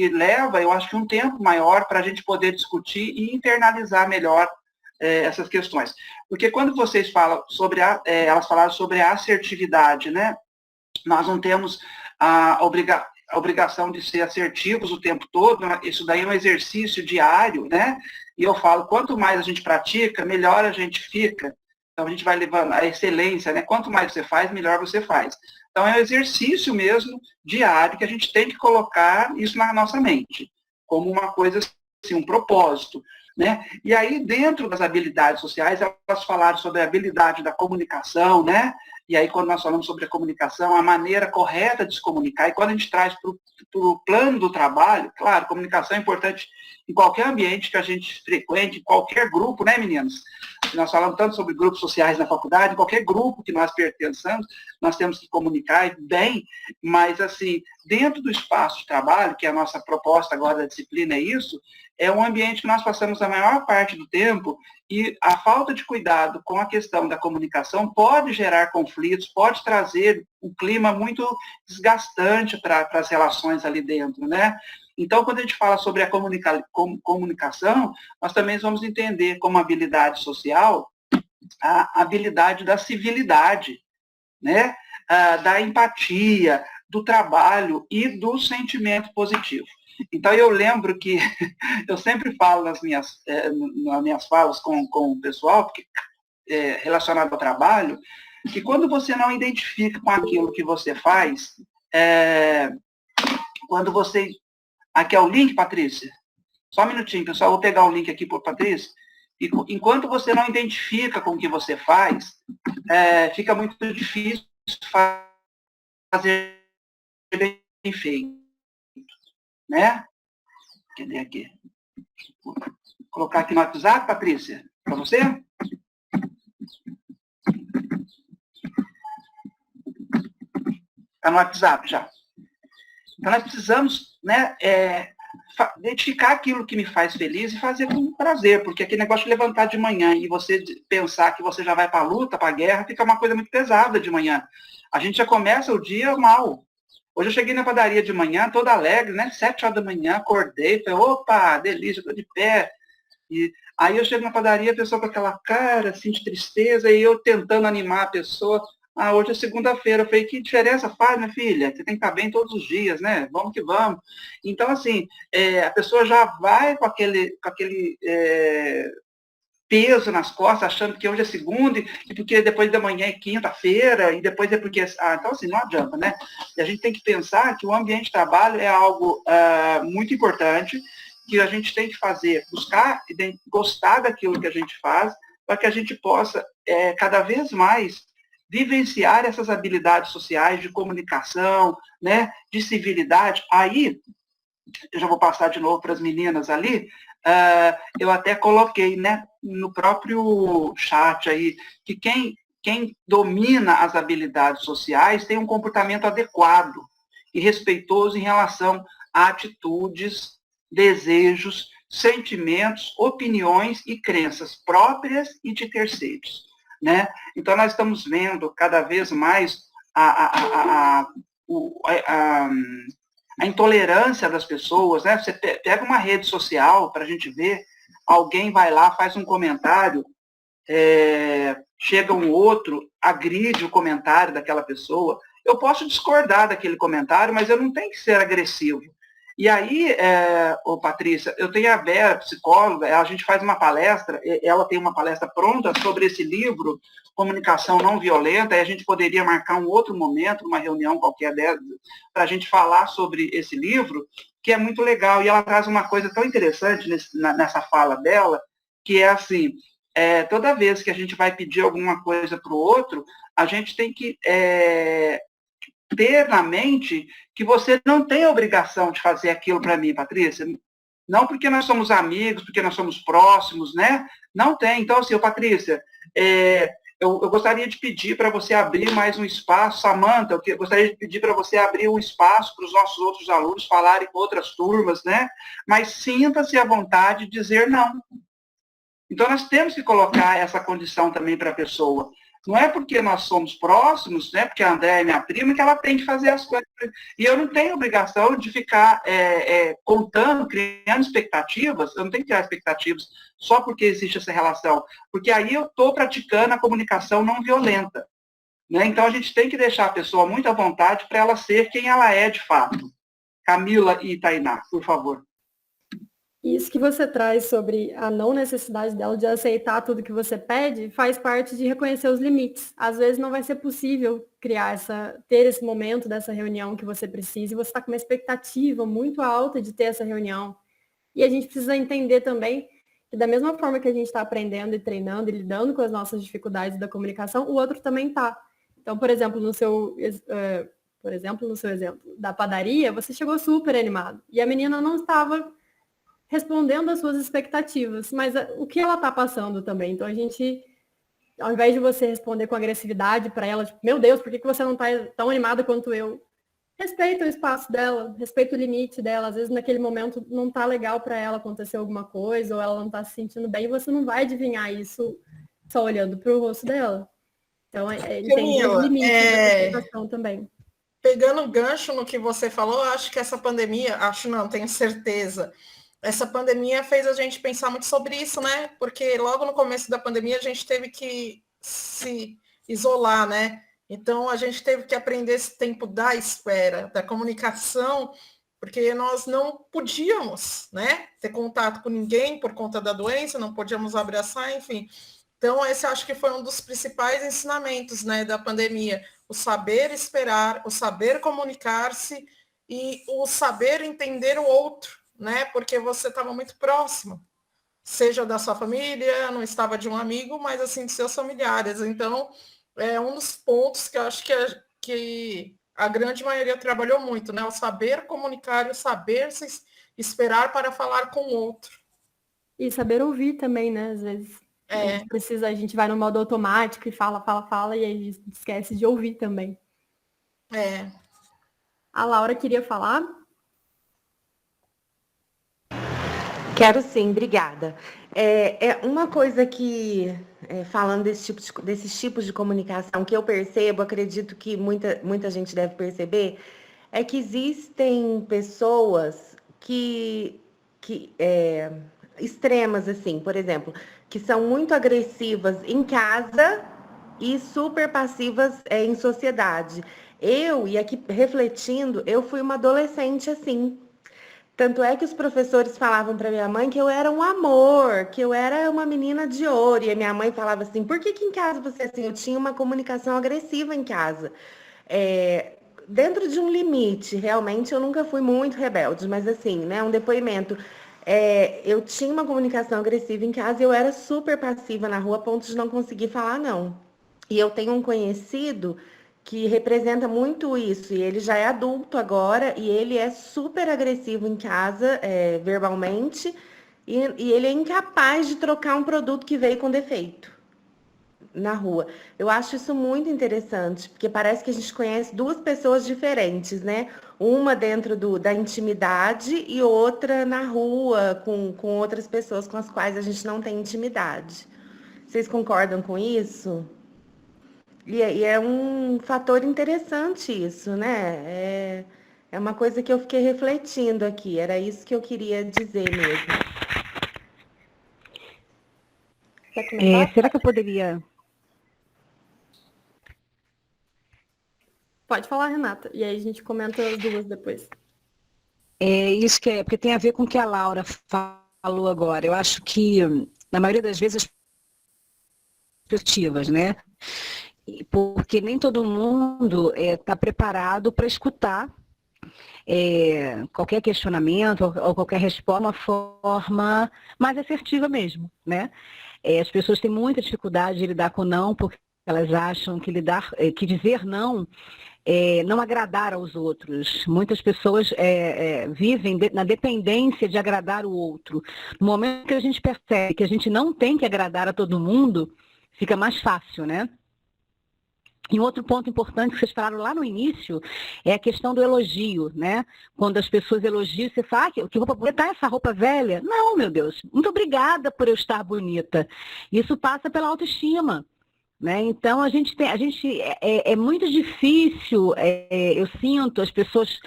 leva, eu acho que um tempo maior para a gente poder discutir e internalizar melhor essas questões. Porque quando vocês falam sobre elas falaram sobre a assertividade, né? Nós não temos a obrigação de ser assertivos o tempo todo, isso daí é um exercício diário, né? E eu falo, quanto mais a gente pratica, melhor a gente fica. Então a gente vai levando a excelência, né? Quanto mais você faz, melhor você faz. Então é um exercício mesmo diário que a gente tem que colocar isso na nossa mente, como uma coisa assim, um propósito. né? E aí, dentro das habilidades sociais, elas falaram sobre a habilidade da comunicação, né? E aí, quando nós falamos sobre a comunicação, a maneira correta de se comunicar, e quando a gente traz para o plano do trabalho, claro, comunicação é importante em qualquer ambiente que a gente frequente, em qualquer grupo, né, meninos? Nós falamos tanto sobre grupos sociais na faculdade, em qualquer grupo que nós pertençamos, nós temos que comunicar bem, mas, assim, dentro do espaço de trabalho, que é a nossa proposta agora da disciplina é isso, é um ambiente que nós passamos a maior parte do tempo e a falta de cuidado com a questão da comunicação pode gerar conflitos, pode trazer um clima muito desgastante para as relações ali dentro, né? Então, quando a gente fala sobre a comunicação, nós também vamos entender como habilidade social a habilidade da civilidade, né? Da empatia, do trabalho e do sentimento positivo. Então, eu lembro que eu sempre falo nas minhas falas com o pessoal, porque, relacionado ao trabalho, que quando você não identifica com aquilo que você faz, quando você... Aqui é o link, Patrícia? Só um minutinho, pessoal, vou pegar o link aqui para Patrícia. E enquanto você não identifica com o que você faz, fica muito difícil fazer bem feito, né? Cadê aqui? Vou colocar aqui no WhatsApp, Patrícia, para você. Está no WhatsApp já. Então, nós precisamos, né, identificar aquilo que me faz feliz e fazer com prazer, porque aquele negócio de levantar de manhã e você pensar que você já vai para a luta, para a guerra, fica uma coisa muito pesada de manhã. A gente já começa o dia mal. Hoje eu cheguei na padaria de manhã, toda alegre, né? 7 horas da manhã, acordei, falei, opa, delícia, estou de pé. E aí eu chego na padaria, a pessoa com aquela cara, assim, de tristeza, e eu tentando animar a pessoa. Hoje é segunda-feira. Eu falei, que diferença faz, minha filha? Você tem que estar bem todos os dias, né? Vamos que vamos. Então, assim, a pessoa já vai com aquele peso nas costas, achando que hoje é segunda, e porque depois da manhã é quinta-feira, e depois é porque... então, assim, não adianta, né? E a gente tem que pensar que o ambiente de trabalho é algo muito importante, que a gente tem que fazer, buscar, gostar daquilo que a gente faz, para que a gente possa, cada vez mais, vivenciar essas habilidades sociais de comunicação, né, de civilidade. Aí, eu já vou passar de novo para as meninas ali, eu até coloquei, né, no próprio chat aí, que quem domina as habilidades sociais tem um comportamento adequado e respeitoso em relação a atitudes, desejos, sentimentos, opiniões e crenças próprias e de terceiros, né? Então, nós estamos vendo cada vez mais a intolerância das pessoas, né? Você pega uma rede social para a gente ver, alguém vai lá, faz um comentário, chega um outro, agride o comentário daquela pessoa. Eu posso discordar daquele comentário, mas eu não tenho que ser agressivo. E aí, Patrícia, eu tenho a Vera, psicóloga, a gente faz uma palestra, ela tem uma palestra pronta sobre esse livro, Comunicação Não Violenta, e a gente poderia marcar um outro momento, uma reunião qualquer dela, para a gente falar sobre esse livro, que é muito legal, e ela traz uma coisa tão interessante nessa fala dela, que é assim, toda vez que a gente vai pedir alguma coisa para o outro, a gente tem que ter na mente que você não tem a obrigação de fazer aquilo para mim, Patrícia. Não porque nós somos amigos, porque nós somos próximos, né? Não tem. Então, assim, Patrícia, eu gostaria de pedir para você abrir mais um espaço, Samanta, eu gostaria de pedir para você abrir um espaço para os nossos outros alunos falarem com outras turmas, né? Mas sinta-se à vontade de dizer não. Então, nós temos que colocar essa condição também para a pessoa. Não é porque nós somos próximos, né, porque a Andréia é minha prima, que ela tem que fazer as coisas. E eu não tenho obrigação de ficar contando, criando expectativas, eu não tenho que criar expectativas só porque existe essa relação. Porque aí eu estou praticando a comunicação não violenta. Né? Então, a gente tem que deixar a pessoa muito à vontade para ela ser quem ela é de fato. Camila e Tainá, por favor. Isso que você traz sobre a não necessidade dela de aceitar tudo que você pede faz parte de reconhecer os limites. Às vezes não vai ser possível ter esse momento dessa reunião que você precisa e você está com uma expectativa muito alta de ter essa reunião. E a gente precisa entender também E da mesma forma que a gente está aprendendo e treinando e lidando com as nossas dificuldades da comunicação, o outro também está. Então, por exemplo, no seu exemplo da padaria, você chegou super animado. E a menina não estava respondendo às suas expectativas, mas o que ela está passando também. Então, a gente, ao invés de você responder com agressividade para ela, tipo, meu Deus, por que você não está tão animada quanto eu? Respeita o espaço dela, respeita o limite dela. Às vezes, naquele momento, não tá legal para ela acontecer alguma coisa, ou ela não tá se sentindo bem, e você não vai adivinhar isso só olhando para o rosto dela. Então, entender os limites da comunicação também. Pegando o gancho no que você falou, acho que essa pandemia, tenho certeza, essa pandemia fez a gente pensar muito sobre isso, né? Porque logo no começo da pandemia a gente teve que se isolar, né? Então, a gente teve que aprender esse tempo da espera, da comunicação, porque nós não podíamos, né, ter contato com ninguém por conta da doença, não podíamos abraçar, enfim. Então, esse acho que foi um dos principais ensinamentos, né, da pandemia. O saber esperar, o saber comunicar-se e o saber entender o outro, né, porque você estava muito próximo, seja da sua família, não estava de um amigo, mas, assim, de seus familiares. Então, é um dos pontos que eu acho que a grande maioria trabalhou muito, né? O saber comunicar, o saber se esperar para falar com o outro. E saber ouvir também, né? Às vezes a gente vai no modo automático e fala, e aí a gente esquece de ouvir também. A Laura queria falar? Quero sim, obrigada. Uma coisa que, falando desses tipos de comunicação, que eu percebo, acredito que muita gente deve perceber, é que existem pessoas extremas, assim, por exemplo, que são muito agressivas em casa e super passivas em sociedade. E aqui refletindo, eu fui uma adolescente assim. Tanto é que os professores falavam para minha mãe que eu era um amor, que eu era uma menina de ouro. E a minha mãe falava assim, por que em casa você é assim? Eu tinha uma comunicação agressiva em casa. Dentro de um limite, realmente eu nunca fui muito rebelde, mas assim, né, um depoimento. Eu tinha uma comunicação agressiva em casa e eu era super passiva na rua, a ponto de não conseguir falar não. E eu tenho um conhecido que representa muito isso, e ele já é adulto agora, e ele é super agressivo em casa, verbalmente, e ele é incapaz de trocar um produto que veio com defeito na rua. Eu acho isso muito interessante, porque parece que a gente conhece duas pessoas diferentes, né? Uma dentro da intimidade e outra na rua, com outras pessoas com as quais a gente não tem intimidade. Vocês concordam com isso? E é um fator interessante isso, né? É uma coisa que eu fiquei refletindo aqui. Era isso que eu queria dizer mesmo. Será que eu poderia... Pode falar, Renata. E aí a gente comenta as duas depois. Isso porque tem a ver com o que a Laura falou agora. Eu acho que, na maioria das vezes, as perspectivas, né? Porque nem todo mundo está preparado para escutar qualquer questionamento ou qualquer resposta de uma forma mais assertiva mesmo, né? As pessoas têm muita dificuldade de lidar com não, porque elas acham que dizer não não agradar aos outros. Muitas pessoas vivem na dependência de agradar o outro. No momento que a gente percebe que a gente não tem que agradar a todo mundo, fica mais fácil, né? E um outro ponto importante que vocês falaram lá no início é a questão do elogio, né? Quando as pessoas elogiam, você fala, que roupa bonita, essa roupa velha? Não, meu Deus, muito obrigada por eu estar bonita. Isso passa pela autoestima, né? Então, é muito difícil, eu sinto, as pessoas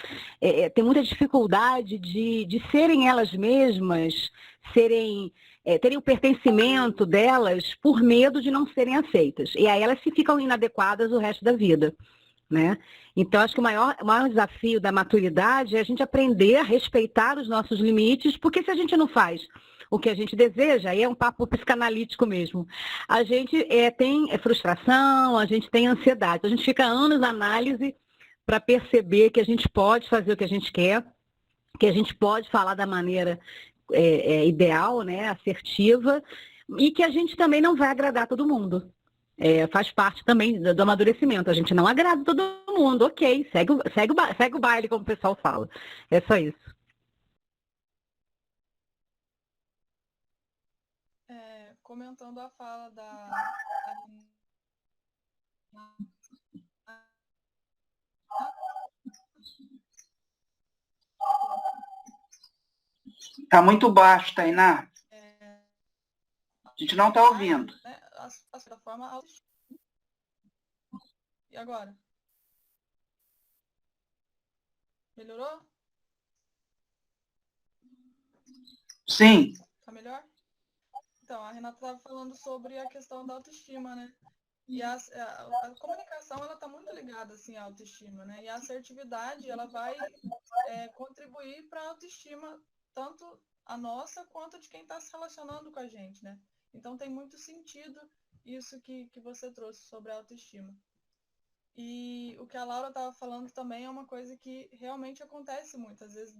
têm muita dificuldade de serem elas mesmas, terem o pertencimento delas por medo de não serem aceitas. E aí elas ficam inadequadas o resto da vida, né? Então, acho que o maior desafio da maturidade é a gente aprender a respeitar os nossos limites, porque se a gente não faz o que a gente deseja, aí é um papo psicanalítico mesmo, a gente tem frustração, a gente tem ansiedade, a gente fica anos na análise para perceber que a gente pode fazer o que a gente quer, que a gente pode falar da maneira ideal, né, assertiva, e que a gente também não vai agradar todo mundo. Faz parte também do amadurecimento. A gente não agrada todo mundo, ok, segue o baile, como o pessoal fala. É só isso. Comentando a fala Tá muito baixo, Tainá. A gente não tá ouvindo. Né, da forma e agora? Melhorou? Sim. Tá melhor? Então, a Renata estava falando sobre a questão da autoestima, né? E a comunicação, ela está muito ligada, assim, à autoestima, né? E a assertividade, ela vai contribuir para a autoestima, tanto a nossa quanto de quem está se relacionando com a gente, né? Então, tem muito sentido isso que você trouxe sobre a autoestima. E o que a Laura estava falando também é uma coisa que realmente acontece muitas vezes.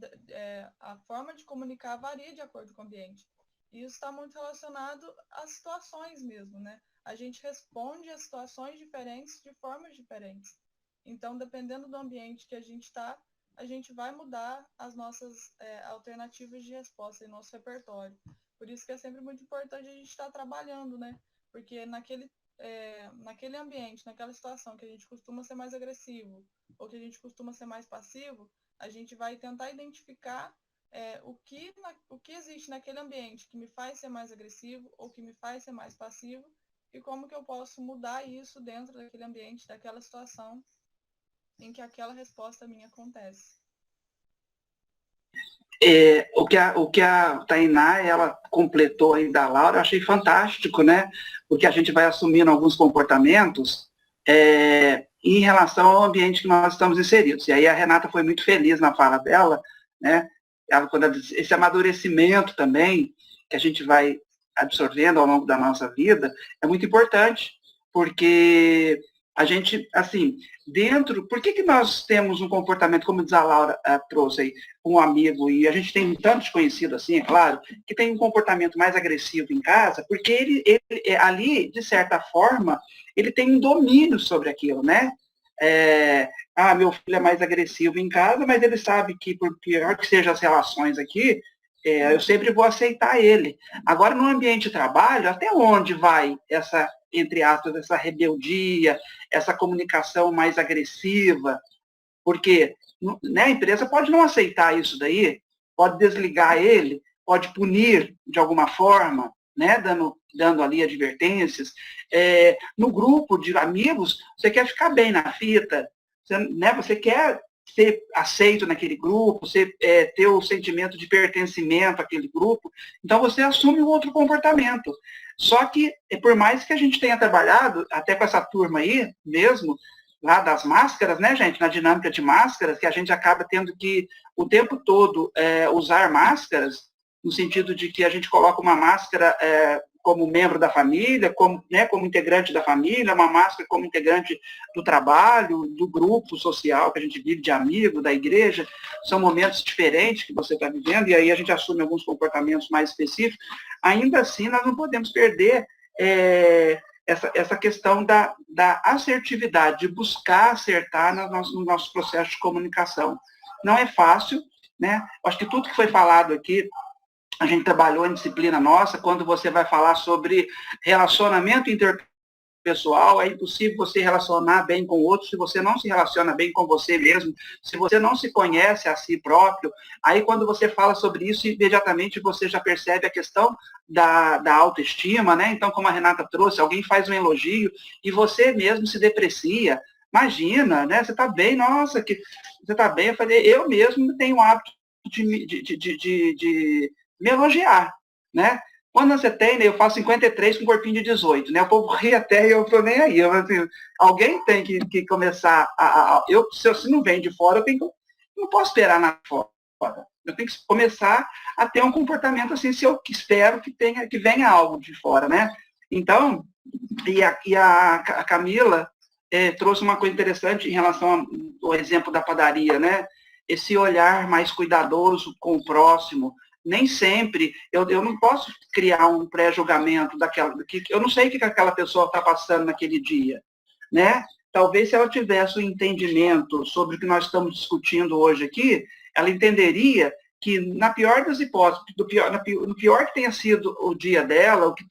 A forma de comunicar varia de acordo com o ambiente. E isso está muito relacionado às situações mesmo, né? A gente responde a situações diferentes de formas diferentes. Então, dependendo do ambiente que a gente está, a gente vai mudar as nossas alternativas de resposta em nosso repertório. Por isso que é sempre muito importante a gente estar trabalhando, né? Porque naquele ambiente, naquela situação que a gente costuma ser mais agressivo ou que a gente costuma ser mais passivo, a gente vai tentar identificar o que existe naquele ambiente que me faz ser mais agressivo ou que me faz ser mais passivo e como que eu posso mudar isso dentro daquele ambiente, daquela situação em que aquela resposta minha acontece. O que a Tainá, ela completou aí da Laura, eu achei fantástico, né? Porque a gente vai assumindo alguns comportamentos em relação ao ambiente que nós estamos inseridos. E aí a Renata foi muito feliz na fala dela, né? Esse amadurecimento também, que a gente vai absorvendo ao longo da nossa vida, é muito importante, porque a gente, assim, por que nós temos um comportamento, como diz a Laura trouxe aí, um amigo, e a gente tem tantos conhecidos assim, é claro, que tem um comportamento mais agressivo em casa, porque ele ali, de certa forma, ele tem um domínio sobre aquilo, né? Meu filho é mais agressivo em casa, mas ele sabe que, por pior que sejam as relações aqui, eu sempre vou aceitar ele. Agora, no ambiente de trabalho, até onde vai essa, entre aspas, essa rebeldia, essa comunicação mais agressiva? Porque, né, a empresa pode não aceitar isso daí, pode desligar ele, pode punir de alguma forma, né, dando ali advertências. No grupo de amigos, você quer ficar bem na fita, você quer ser aceito naquele grupo, você ter o sentimento de pertencimento àquele grupo, então você assume um outro comportamento. Só que, por mais que a gente tenha trabalhado, até com essa turma aí mesmo, lá das máscaras, né, gente, na dinâmica de máscaras, que a gente acaba tendo que, o tempo todo, usar máscaras, no sentido de que a gente coloca uma máscara como membro da família, como integrante da família, uma máscara como integrante do trabalho, do grupo social que a gente vive, de amigo, da igreja. São momentos diferentes que você está vivendo, e aí a gente assume alguns comportamentos mais específicos. Ainda assim, nós não podemos perder essa questão da assertividade, de buscar acertar no nosso processo de comunicação. Não é fácil, né? Acho que tudo que foi falado aqui, a gente trabalhou em disciplina nossa, quando você vai falar sobre relacionamento interpessoal, é impossível você relacionar bem com o outro se você não se relaciona bem com você mesmo, se você não se conhece a si próprio. Aí, quando você fala sobre isso, imediatamente você já percebe a questão da autoestima, né? Então, como a Renata trouxe, alguém faz um elogio e você mesmo se deprecia. Imagina, né? Você está bem, nossa, você está bem. Eu mesmo tenho o hábito de me elogiar, né? Quando você tem, né, eu faço 53 com um corpinho de 18, né? O povo ri até e eu tô nem aí. Assim, alguém tem que começar se não vem de fora, não posso esperar na fora. Eu tenho que começar a ter um comportamento assim, se eu espero que venha algo de fora, né? Então, a Camila trouxe uma coisa interessante em relação ao exemplo da padaria, né? Esse olhar mais cuidadoso com o próximo, nem sempre, eu não posso criar um pré-julgamento eu não sei o que aquela pessoa está passando naquele dia, né? Talvez se ela tivesse um entendimento sobre o que nós estamos discutindo hoje aqui, ela entenderia que, na pior das hipóteses, no pior que tenha sido o dia dela, o que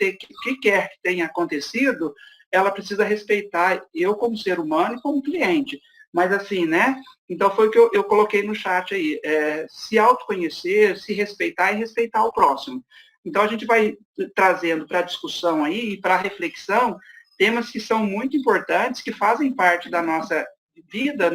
quer que tenha acontecido, ela precisa respeitar eu como ser humano e como cliente. Mas assim, né? Então foi o que eu coloquei no chat aí. Se autoconhecer, se respeitar e respeitar o próximo. Então a gente vai trazendo para a discussão aí e para a reflexão temas que são muito importantes, que fazem parte da nossa vida,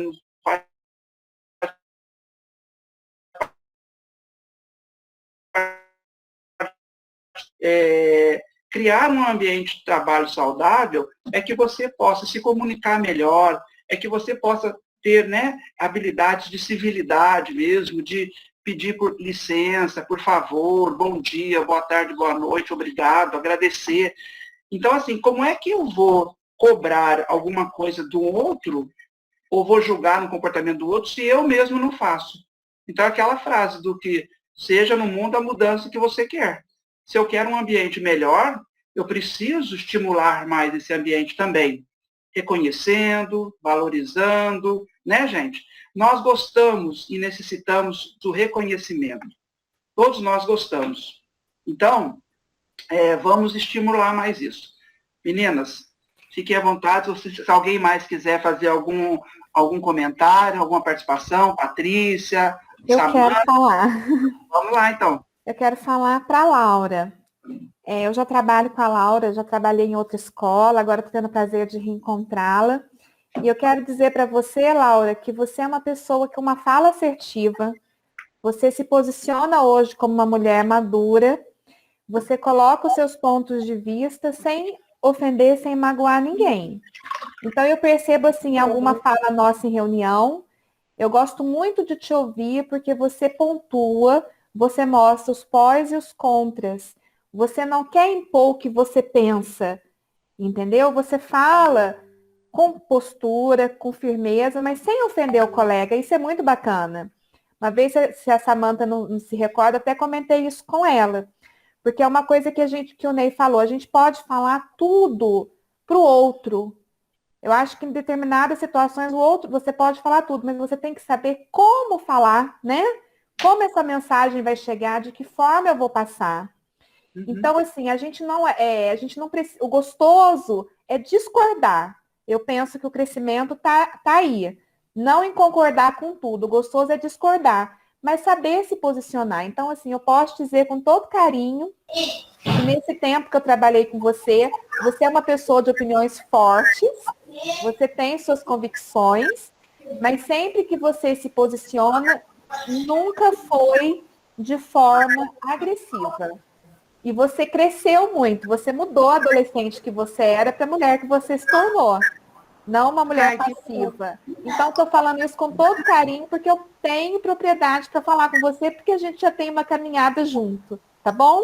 criar um ambiente de trabalho saudável é que você possa se comunicar melhor, é que você possa ter, né, habilidades de civilidade mesmo, de pedir por licença, por favor, bom dia, boa tarde, boa noite, obrigado, agradecer. Então, assim, como é que eu vou cobrar alguma coisa do outro, ou vou julgar no comportamento do outro, se eu mesmo não faço? Então, aquela frase do que seja no mundo a mudança que você quer. Se eu quero um ambiente melhor, eu preciso estimular mais esse ambiente também. Reconhecendo, valorizando, né, gente? Nós gostamos e necessitamos do reconhecimento. Todos nós gostamos. Então, vamos estimular mais isso. Meninas, fiquem à vontade, se alguém mais quiser fazer algum comentário, alguma participação, Patrícia, Eu quero falar. Vamos lá, então. Eu quero falar para a Laura. Eu já trabalho com a Laura, já trabalhei em outra escola, agora estou tendo o prazer de reencontrá-la. E eu quero dizer para você, Laura, que você é uma pessoa com uma fala assertiva, você se posiciona hoje como uma mulher madura, você coloca os seus pontos de vista sem ofender, sem magoar ninguém. Então, eu percebo, assim, alguma fala nossa em reunião, eu gosto muito de te ouvir porque você pontua, você mostra os pós e os contras. Você não quer impor o que você pensa, entendeu? Você fala com postura, com firmeza, mas sem ofender o colega. Isso é muito bacana. Uma vez, se a Samantha não se recorda, até comentei isso com ela. Porque é uma coisa que o Ney falou, a gente pode falar tudo para o outro. Eu acho que em determinadas situações, o outro, você pode falar tudo, mas você tem que saber como falar, né? Como essa mensagem vai chegar, de que forma eu vou passar. Uhum. Então, assim, a gente não precisa, o gostoso é discordar. Eu penso que o crescimento tá aí. Não em concordar com tudo, o gostoso é discordar, mas saber se posicionar. Então, assim, eu posso dizer com todo carinho que nesse tempo que eu trabalhei com você, você é uma pessoa de opiniões fortes, você tem suas convicções, mas sempre que você se posiciona, nunca foi de forma agressiva. E você cresceu muito, você mudou a adolescente que você era para a mulher que você se tornou. Não uma mulher passiva. Então, estou falando isso com todo carinho, porque eu tenho propriedade para falar com você, porque a gente já tem uma caminhada junto. Tá bom?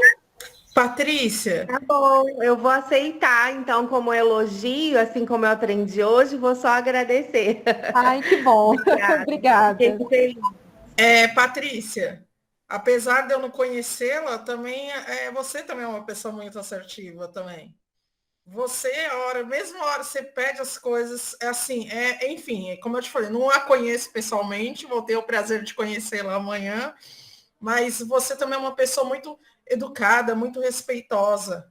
Patrícia. Tá bom, eu vou aceitar, então, como elogio, assim como eu aprendi hoje, vou só agradecer. Ai, que bom. Obrigada. Fiquei feliz. Patrícia, apesar de eu não conhecê-la, também você também é uma pessoa muito assertiva também. Você, mesmo a hora você pede as coisas, enfim, como eu te falei, não a conheço pessoalmente, vou ter o prazer de conhecê-la amanhã, mas você também é uma pessoa muito educada, muito respeitosa.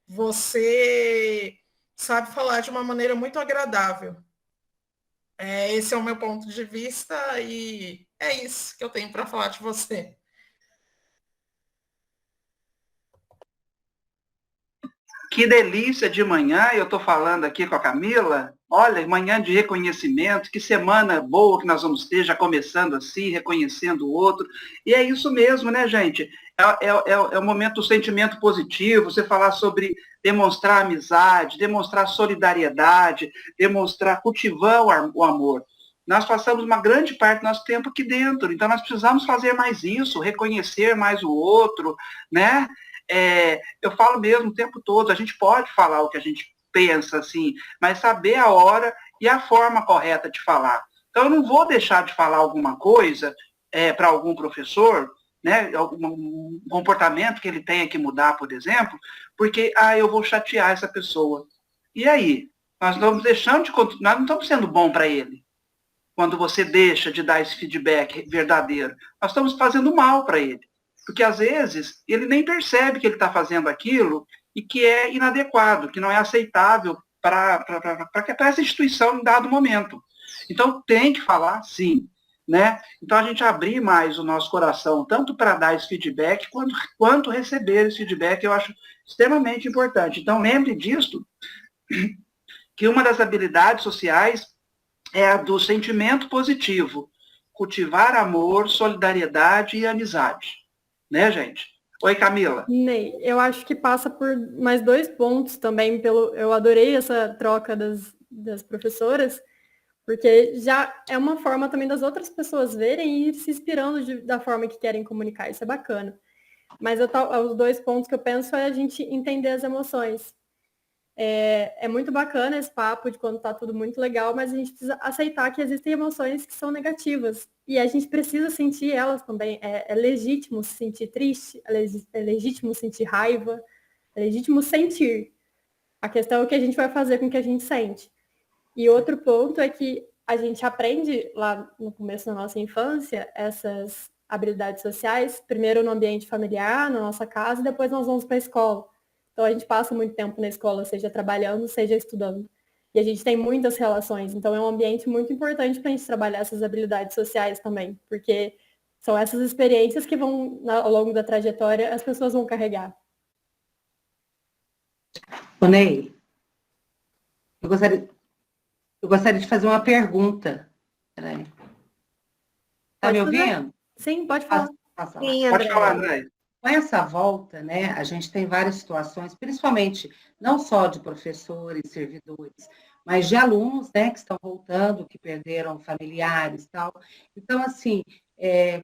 Você sabe falar de uma maneira muito agradável. Esse é o meu ponto de vista e é isso que eu tenho para falar de você. Que delícia de manhã, eu estou falando aqui com a Camila. Olha, manhã de reconhecimento, que semana boa que nós vamos ter, já começando assim, reconhecendo o outro. E é isso mesmo, né, gente? É o momento do sentimento positivo, você falar sobre demonstrar amizade, demonstrar solidariedade, cultivar o amor. Nós passamos uma grande parte do nosso tempo aqui dentro, então nós precisamos fazer mais isso, reconhecer mais o outro, né? Eu falo mesmo o tempo todo, a gente pode falar o que a gente pensa, assim, mas saber a hora e a forma correta de falar. Então, eu não vou deixar de falar alguma coisa para algum professor né, um comportamento que ele tenha que mudar, por exemplo, porque, eu vou chatear essa pessoa. E aí? Nós estamos deixando de continuar, não estamos sendo bom para ele. Quando você deixa de dar esse feedback verdadeiro, nós estamos fazendo mal para ele. Porque, às vezes, ele nem percebe que ele está fazendo aquilo e que é inadequado, que não é aceitável para essa instituição em dado momento. Então, tem que falar, sim. Né? Então, a gente abrir mais o nosso coração, tanto para dar esse feedback, quanto receber esse feedback, eu acho extremamente importante. Então, lembre disso, que uma das habilidades sociais é a do sentimento positivo, cultivar amor, solidariedade e amizade. Né, gente? Oi, Camila. Ney, eu acho que passa por mais 2 pontos também. Eu adorei essa troca das professoras, porque já é uma forma também das outras pessoas verem e ir se inspirando da forma que querem comunicar. Isso é bacana. Mas os 2 pontos que eu penso é a gente entender as emoções. É muito bacana esse papo de quando está tudo muito legal, mas a gente precisa aceitar que existem emoções que são negativas. E a gente precisa sentir elas também. É legítimo se sentir triste, é legítimo sentir raiva, é legítimo sentir. A questão é o que a gente vai fazer com o que a gente sente. E outro ponto é que a gente aprende lá no começo da nossa infância essas habilidades sociais, primeiro no ambiente familiar, na nossa casa, e depois nós vamos para a escola. Então, a gente passa muito tempo na escola, seja trabalhando, seja estudando. E a gente tem muitas relações. Então, é um ambiente muito importante para a gente trabalhar essas habilidades sociais também, porque são essas experiências que vão, ao longo da trajetória, as pessoas vão carregar. Ô, Ney, eu gostaria de fazer uma pergunta. Peraí. Tá me ouvindo? Sim, pode falar. Sim, Pode falar, André. Com essa volta, né, a gente tem várias situações, principalmente não só de professores, servidores, mas de alunos, né, que estão voltando, que perderam familiares e tal. Então, assim,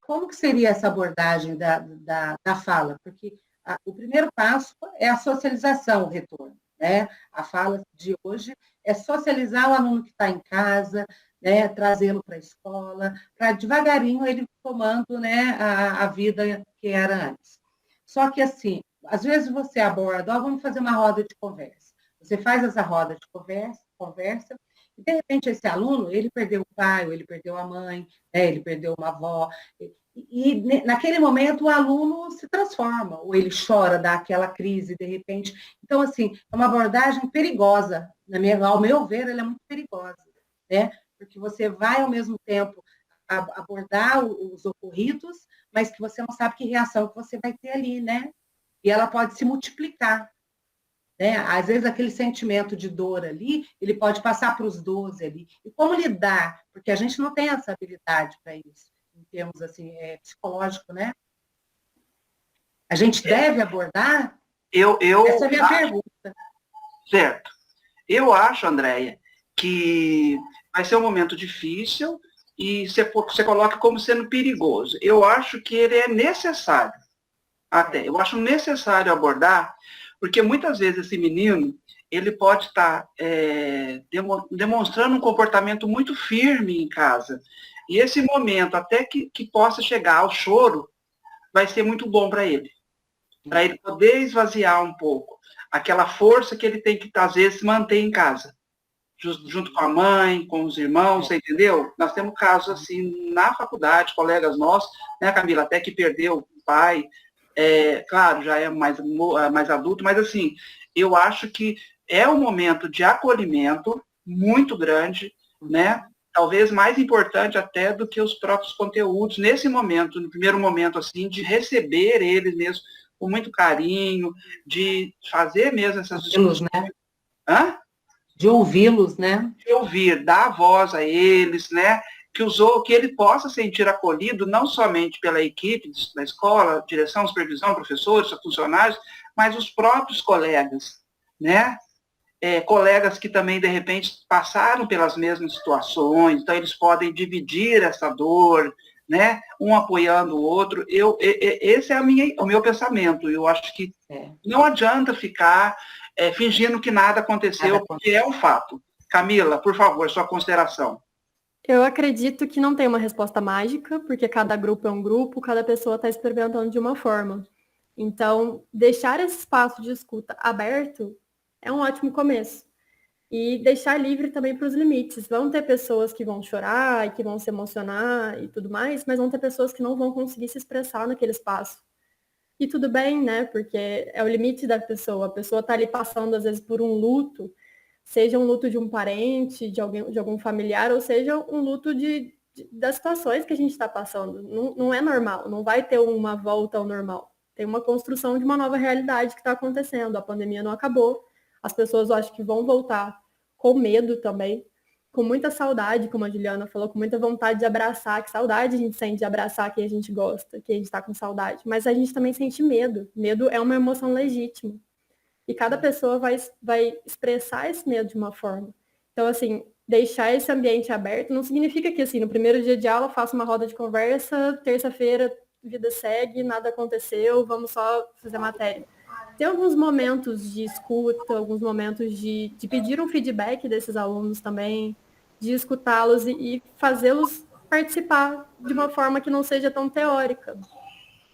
como que seria essa abordagem da fala? Porque o primeiro passo é a socialização, o retorno, né? A fala de hoje é socializar o aluno que está em casa, né, trazê-lo para a escola, para devagarinho ele tomando, né, a vida que era antes. Só que, assim, às vezes você aborda, vamos fazer uma roda de conversa. Você faz essa roda de conversa, e, de repente, esse aluno, ele perdeu o pai, ou ele perdeu a mãe, né, ele perdeu uma avó, e naquele momento o aluno se transforma, ou ele chora, dá aquela crise, de repente. Então, assim, é uma abordagem perigosa, ao meu ver, ela é muito perigosa, né? Porque você vai, ao mesmo tempo, abordar os ocorridos, mas que você não sabe que reação que você vai ter ali, né? E ela pode se multiplicar, né? Às vezes aquele sentimento de dor ali, ele pode passar para os 12 ali. E como lidar? Porque a gente não tem essa habilidade para isso, em termos assim, psicológico, né? A gente deve abordar? Essa é a minha pergunta. Certo. Eu acho, Andréia, que vai ser um momento difícil, e você coloca como sendo perigoso. Eu acho que ele é necessário, até. Eu acho necessário abordar, porque muitas vezes esse menino, ele pode estar demonstrando um comportamento muito firme em casa. E esse momento, até que possa chegar ao choro, vai ser muito bom para ele poder esvaziar um pouco aquela força que ele tem que, às vezes, manter em casa. Junto com a mãe, com os irmãos, você entendeu? Nós temos casos assim na faculdade, colegas nossos, né, Camila, até que perdeu o pai, claro, já é mais adulto, mas assim, eu acho que é um momento de acolhimento muito grande, né? Talvez mais importante até do que os próprios conteúdos, nesse momento, no primeiro momento, assim, de receber eles mesmo com muito carinho, de fazer mesmo essas discussões. Né? Hã? De ouvi-los, né? De ouvir, dar voz a eles, né? Que ele possa sentir acolhido não somente pela equipe da escola, direção, supervisão, professores, funcionários, mas os próprios colegas, né? Colegas que também, de repente, passaram pelas mesmas situações, então eles podem dividir essa dor, né? Um apoiando o outro. Esse é o meu pensamento. Eu acho que não adianta ficar fingindo que nada aconteceu, porque é um fato. Camila, por favor, sua consideração. Eu acredito que não tem uma resposta mágica, porque cada grupo é um grupo, cada pessoa está experimentando de uma forma. Então, deixar esse espaço de escuta aberto é um ótimo começo. E deixar livre também para os limites. Vão ter pessoas que vão chorar, que vão se emocionar e tudo mais, mas vão ter pessoas que não vão conseguir se expressar naquele espaço. E tudo bem, né? Porque é o limite da pessoa. A pessoa está ali passando, às vezes, por um luto, seja um luto de um parente, de algum familiar, ou seja um luto das situações que a gente está passando. Não é normal, não vai ter uma volta ao normal. Tem uma construção de uma nova realidade que está acontecendo. A pandemia não acabou. As pessoas, eu acho que vão voltar com medo também, com muita saudade, como a Juliana falou, com muita vontade de abraçar, que saudade a gente sente de abraçar quem a gente gosta, quem a gente está com saudade. Mas a gente também sente medo. Medo é uma emoção legítima. E cada pessoa vai expressar esse medo de uma forma. Então, assim, deixar esse ambiente aberto não significa que, assim, no primeiro dia de aula, faça uma roda de conversa, terça-feira, vida segue, nada aconteceu, vamos só fazer matéria. Tem alguns momentos de escuta, alguns momentos de pedir um feedback desses alunos também, de escutá-los e fazê-los participar de uma forma que não seja tão teórica.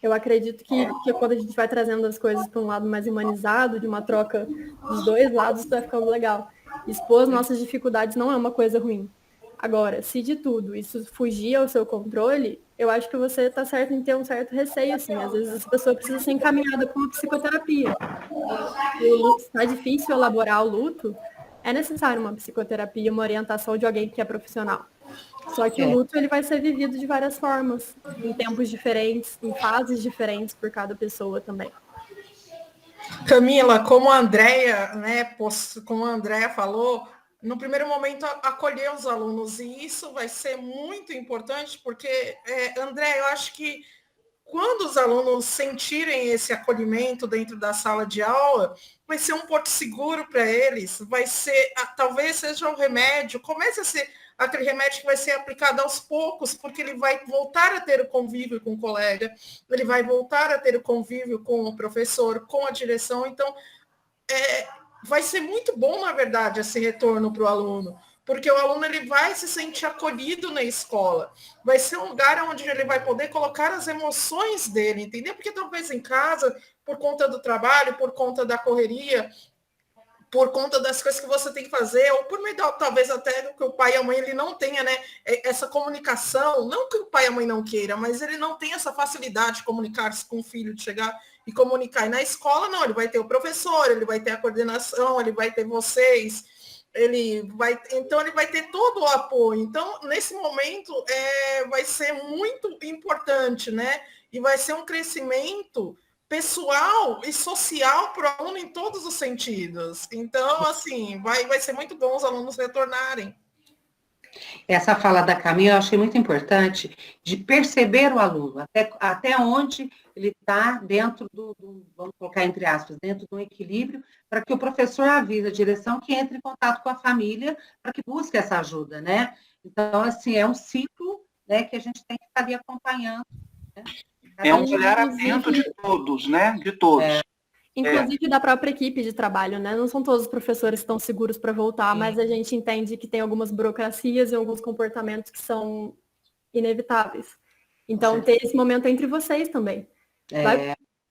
Eu acredito que quando a gente vai trazendo as coisas para um lado mais humanizado, de uma troca dos dois lados, isso vai ficando legal. Expor nossas dificuldades não é uma coisa ruim. Agora, se de tudo isso fugir ao seu controle, eu acho que você está certo em ter um certo receio, assim. Às vezes essa pessoa precisa ser encaminhada para uma psicoterapia. Se está difícil elaborar o luto, é necessário uma psicoterapia, uma orientação de alguém que é profissional. Só que o luto ele vai ser vivido de várias formas, em tempos diferentes, em fases diferentes por cada pessoa também. Camila, como a Andrea, né, como a Andrea falou, no primeiro momento acolher os alunos, e isso vai ser muito importante, porque, André, eu acho que quando os alunos sentirem esse acolhimento dentro da sala de aula, vai ser um porto seguro para eles, vai ser, talvez seja um remédio, comece a ser aquele remédio que vai ser aplicado aos poucos, porque ele vai voltar a ter o convívio com o colega, ele vai voltar a ter o convívio com o professor, com a direção, então vai ser muito bom, na verdade, esse retorno para o aluno, porque o aluno ele vai se sentir acolhido na escola, vai ser um lugar onde ele vai poder colocar as emoções dele, entendeu? Porque talvez em casa, por conta do trabalho, por conta da correria, por conta das coisas que você tem que fazer, ou por meio, talvez até que o pai e a mãe ele não tenha, né, essa comunicação, não que o pai e a mãe não queira, mas ele não tem essa facilidade de comunicar-se com o filho, de chegar e comunicar. E na escola, não, ele vai ter o professor, ele vai ter a coordenação, ele vai ter vocês, então ele vai ter todo o apoio. Então, nesse momento, vai ser muito importante, né? E vai ser um crescimento pessoal e social para o aluno em todos os sentidos. Então, assim, vai ser muito bom os alunos retornarem. Essa fala da Camila eu achei muito importante, de perceber o aluno, até onde ele está dentro vamos colocar entre aspas, dentro do equilíbrio, para que o professor avise a direção que entre em contato com a família, para que busque essa ajuda, né? Então, assim, é um ciclo, né, que a gente tem que estar ali acompanhando, né? É um olhar atento de todos, né? De todos. Inclusive da própria equipe de trabalho, né? Não são todos os professores que estão seguros para voltar, mas a gente entende que tem algumas burocracias e alguns comportamentos que são inevitáveis. Então, ter esse momento entre vocês também.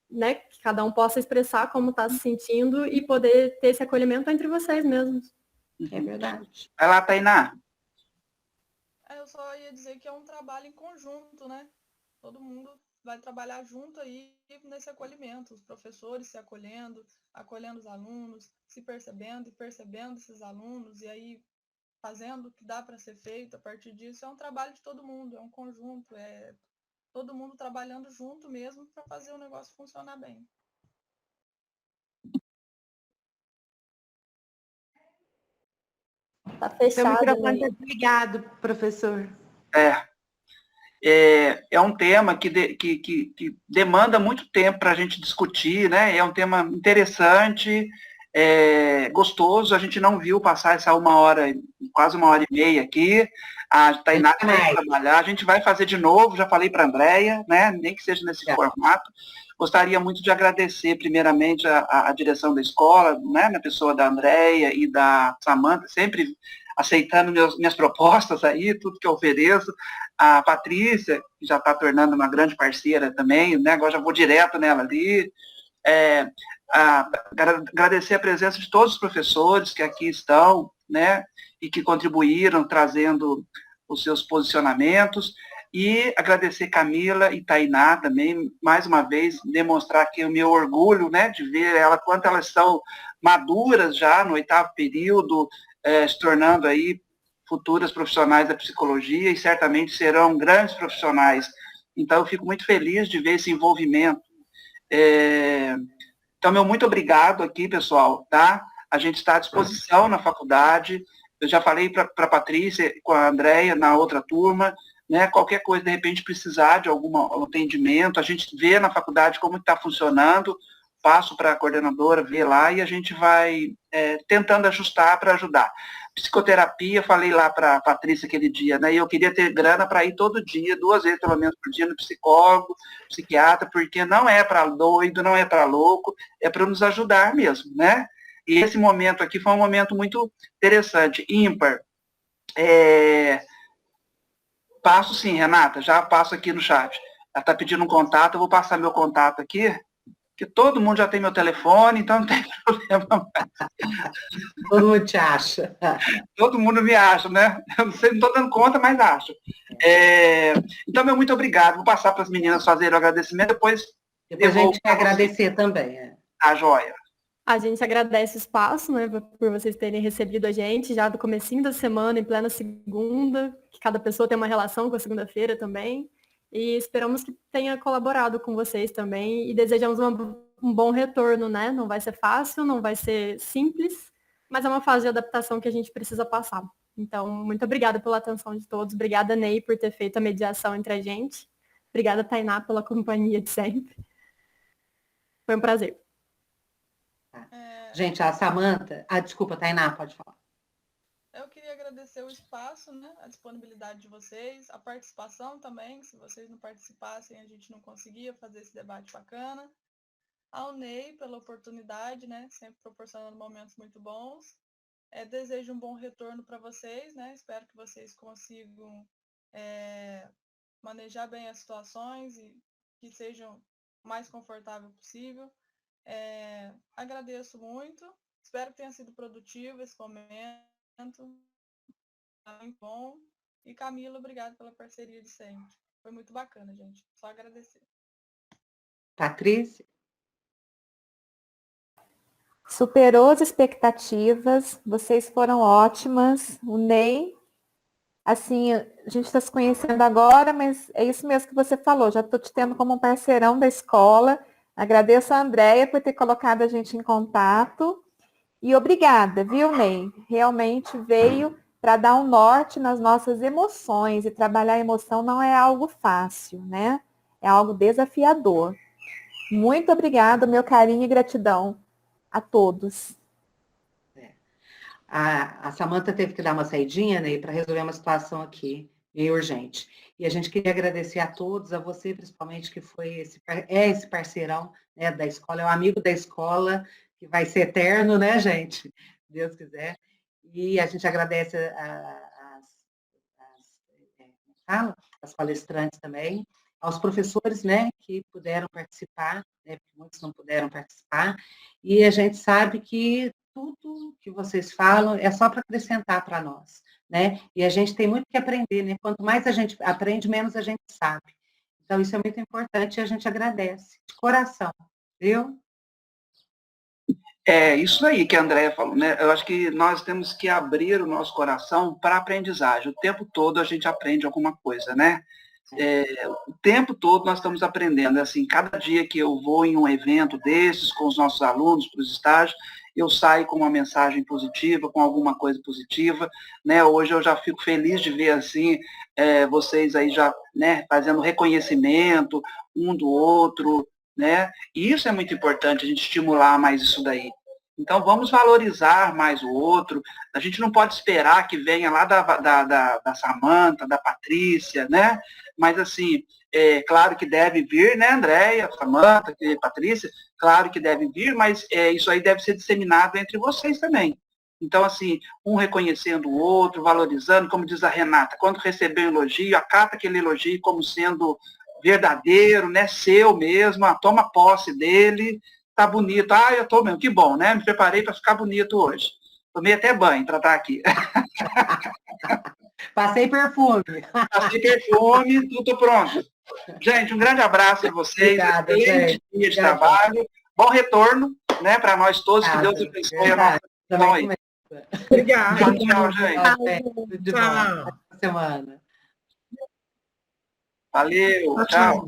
Né? Que cada um possa expressar como está se sentindo e poder ter esse acolhimento entre vocês mesmos. É verdade. Vai lá, Tainá. Eu só ia dizer que é um trabalho em conjunto, né? Todo mundo vai trabalhar junto aí nesse acolhimento, os professores se acolhendo os alunos, se percebendo e percebendo esses alunos, e aí fazendo o que dá para ser feito a partir disso. É um trabalho de todo mundo, é um conjunto, é todo mundo trabalhando junto mesmo para fazer o negócio funcionar bem. Tá fechado. Seu microfone está desligado, professor. É um tema que demanda muito tempo para a gente discutir, né? É um tema interessante, gostoso. A gente não viu passar essa quase uma hora e meia aqui. A Tainá vai trabalhar, a gente vai fazer de novo, já falei para a Andrea, né? Nem que seja nesse formato. Gostaria muito de agradecer, primeiramente, a direção da escola, né? Na pessoa da Andrea e da Samanta, sempre aceitando minhas propostas aí, tudo que eu ofereço. A Patrícia, que já está tornando uma grande parceira também, né? Agora já vou direto nela ali. Agradecer a presença de todos os professores que aqui estão, né? E que contribuíram, trazendo os seus posicionamentos. E agradecer Camila e Tainá também, mais uma vez, demonstrar aqui o meu orgulho, né, de ver quanto elas são maduras já no 8º período, se tornando aí futuras profissionais da psicologia e certamente serão grandes profissionais. Então, eu fico muito feliz de ver esse envolvimento. Então, meu muito obrigado aqui, pessoal, tá? A gente está à disposição na faculdade. Eu já falei para a Patrícia, com a Andréia, na outra turma, né? Qualquer coisa, de repente, precisar de algum atendimento, a gente vê na faculdade como está funcionando, passo para a coordenadora ver lá e a gente vai tentando ajustar para ajudar. Psicoterapia, falei lá para a Patrícia aquele dia, né? E eu queria ter grana para ir todo dia, 2 vezes pelo menos por dia, no psicólogo, psiquiatra, porque não é para doido, não é para louco, é para nos ajudar mesmo, né? E esse momento aqui foi um momento muito interessante, ímpar. Passo sim, Renata, já passo aqui no chat. Ela está pedindo um contato, eu vou passar meu contato aqui, que todo mundo já tem meu telefone, então não tem problema mais. Todo mundo te acha. Todo mundo me acha, né? Eu não estou dando conta, mas acho. Então, meu muito obrigado. Vou passar para as meninas fazerem o agradecimento, depois a gente quer agradecer também. Tá, joia. A gente agradece o espaço, né, por vocês terem recebido a gente já do comecinho da semana, em plena segunda, que cada pessoa tem uma relação com a segunda-feira também, e esperamos que tenha colaborado com vocês também, e desejamos um bom retorno, né, não vai ser fácil, não vai ser simples, mas é uma fase de adaptação que a gente precisa passar. Então, muito obrigada pela atenção de todos, obrigada, Ney, por ter feito a mediação entre a gente, obrigada, Tainá, pela companhia de sempre. Foi um prazer. Gente, a Samanta... desculpa, Tainá, pode falar. Eu queria agradecer o espaço, né, a disponibilidade de vocês, a participação também, se vocês não participassem, a gente não conseguia fazer esse debate bacana. Ao Ney, pela oportunidade, né, sempre proporcionando momentos muito bons. Desejo um bom retorno para vocês, né, espero que vocês consigam manejar bem as situações e que sejam o mais confortável possível. Agradeço muito, espero que tenha sido produtivo esse momento, muito bom. E Camila, obrigado pela parceria de sempre. Foi muito bacana, gente. Só agradecer. Patrícia? Superou as expectativas, vocês foram ótimas. O Ney, assim, a gente está se conhecendo agora, mas é isso mesmo que você falou, já estou te tendo como um parceirão da escola. Agradeço a Andréia por ter colocado a gente em contato. E obrigada, viu, Ney? Realmente veio para dar um norte nas nossas emoções. E trabalhar a emoção não é algo fácil, né? É algo desafiador. Muito obrigada, meu carinho e gratidão a todos. A Samanta teve que dar uma saidinha, Ney, para resolver uma situação aqui, meio urgente. E a gente queria agradecer a todos, a você principalmente, que foi esse parceirão, né, da escola, é um amigo da escola, que vai ser eterno, né, gente? Se Deus quiser. E a gente agradece as palestrantes também, aos professores, né, que puderam participar, né, porque muitos não puderam participar, e a gente sabe que tudo que vocês falam é só para acrescentar para nós, né? E a gente tem muito que aprender, né? Quanto mais a gente aprende, menos a gente sabe. Então, isso é muito importante e a gente agradece, de coração, viu? Isso aí que a Andréia falou, né? Eu acho que nós temos que abrir o nosso coração para a aprendizagem. O tempo todo a gente aprende alguma coisa, né? O tempo todo nós estamos aprendendo. Assim, cada dia que eu vou em um evento desses, com os nossos alunos, para os estágios, eu saio com uma mensagem positiva, com alguma coisa positiva, né? Hoje eu já fico feliz de ver, assim, vocês aí já, né, fazendo reconhecimento um do outro, né? E isso é muito importante, a gente estimular mais isso daí. Então, vamos valorizar mais o outro. A gente não pode esperar que venha lá da Samanta, da Patrícia, né? Mas, assim, claro que deve vir, né, Andréia, Samanta, Patrícia, claro que deve vir, mas isso aí deve ser disseminado entre vocês também, Então, assim, um reconhecendo o outro, valorizando, como diz a Renata, quando recebeu um elogio, acata aquele elogio como sendo verdadeiro, né, seu mesmo, toma posse dele, tá bonito. Ah, eu tô mesmo, que bom, né? Me preparei para ficar bonito hoje. Tomei até banho para estar aqui. Passei perfume. Passei perfume, tudo pronto. Gente, um grande abraço para vocês. Obrigada, Excelente gente. dia de Obrigada. trabalho. Bom retorno, né, para nós todos. Que Deus Obrigada. abençoe a nossa missão aí. Obrigada. Tchau, tchau, gente. Tudo de bom. Tchau. Boa semana. Valeu, tchau.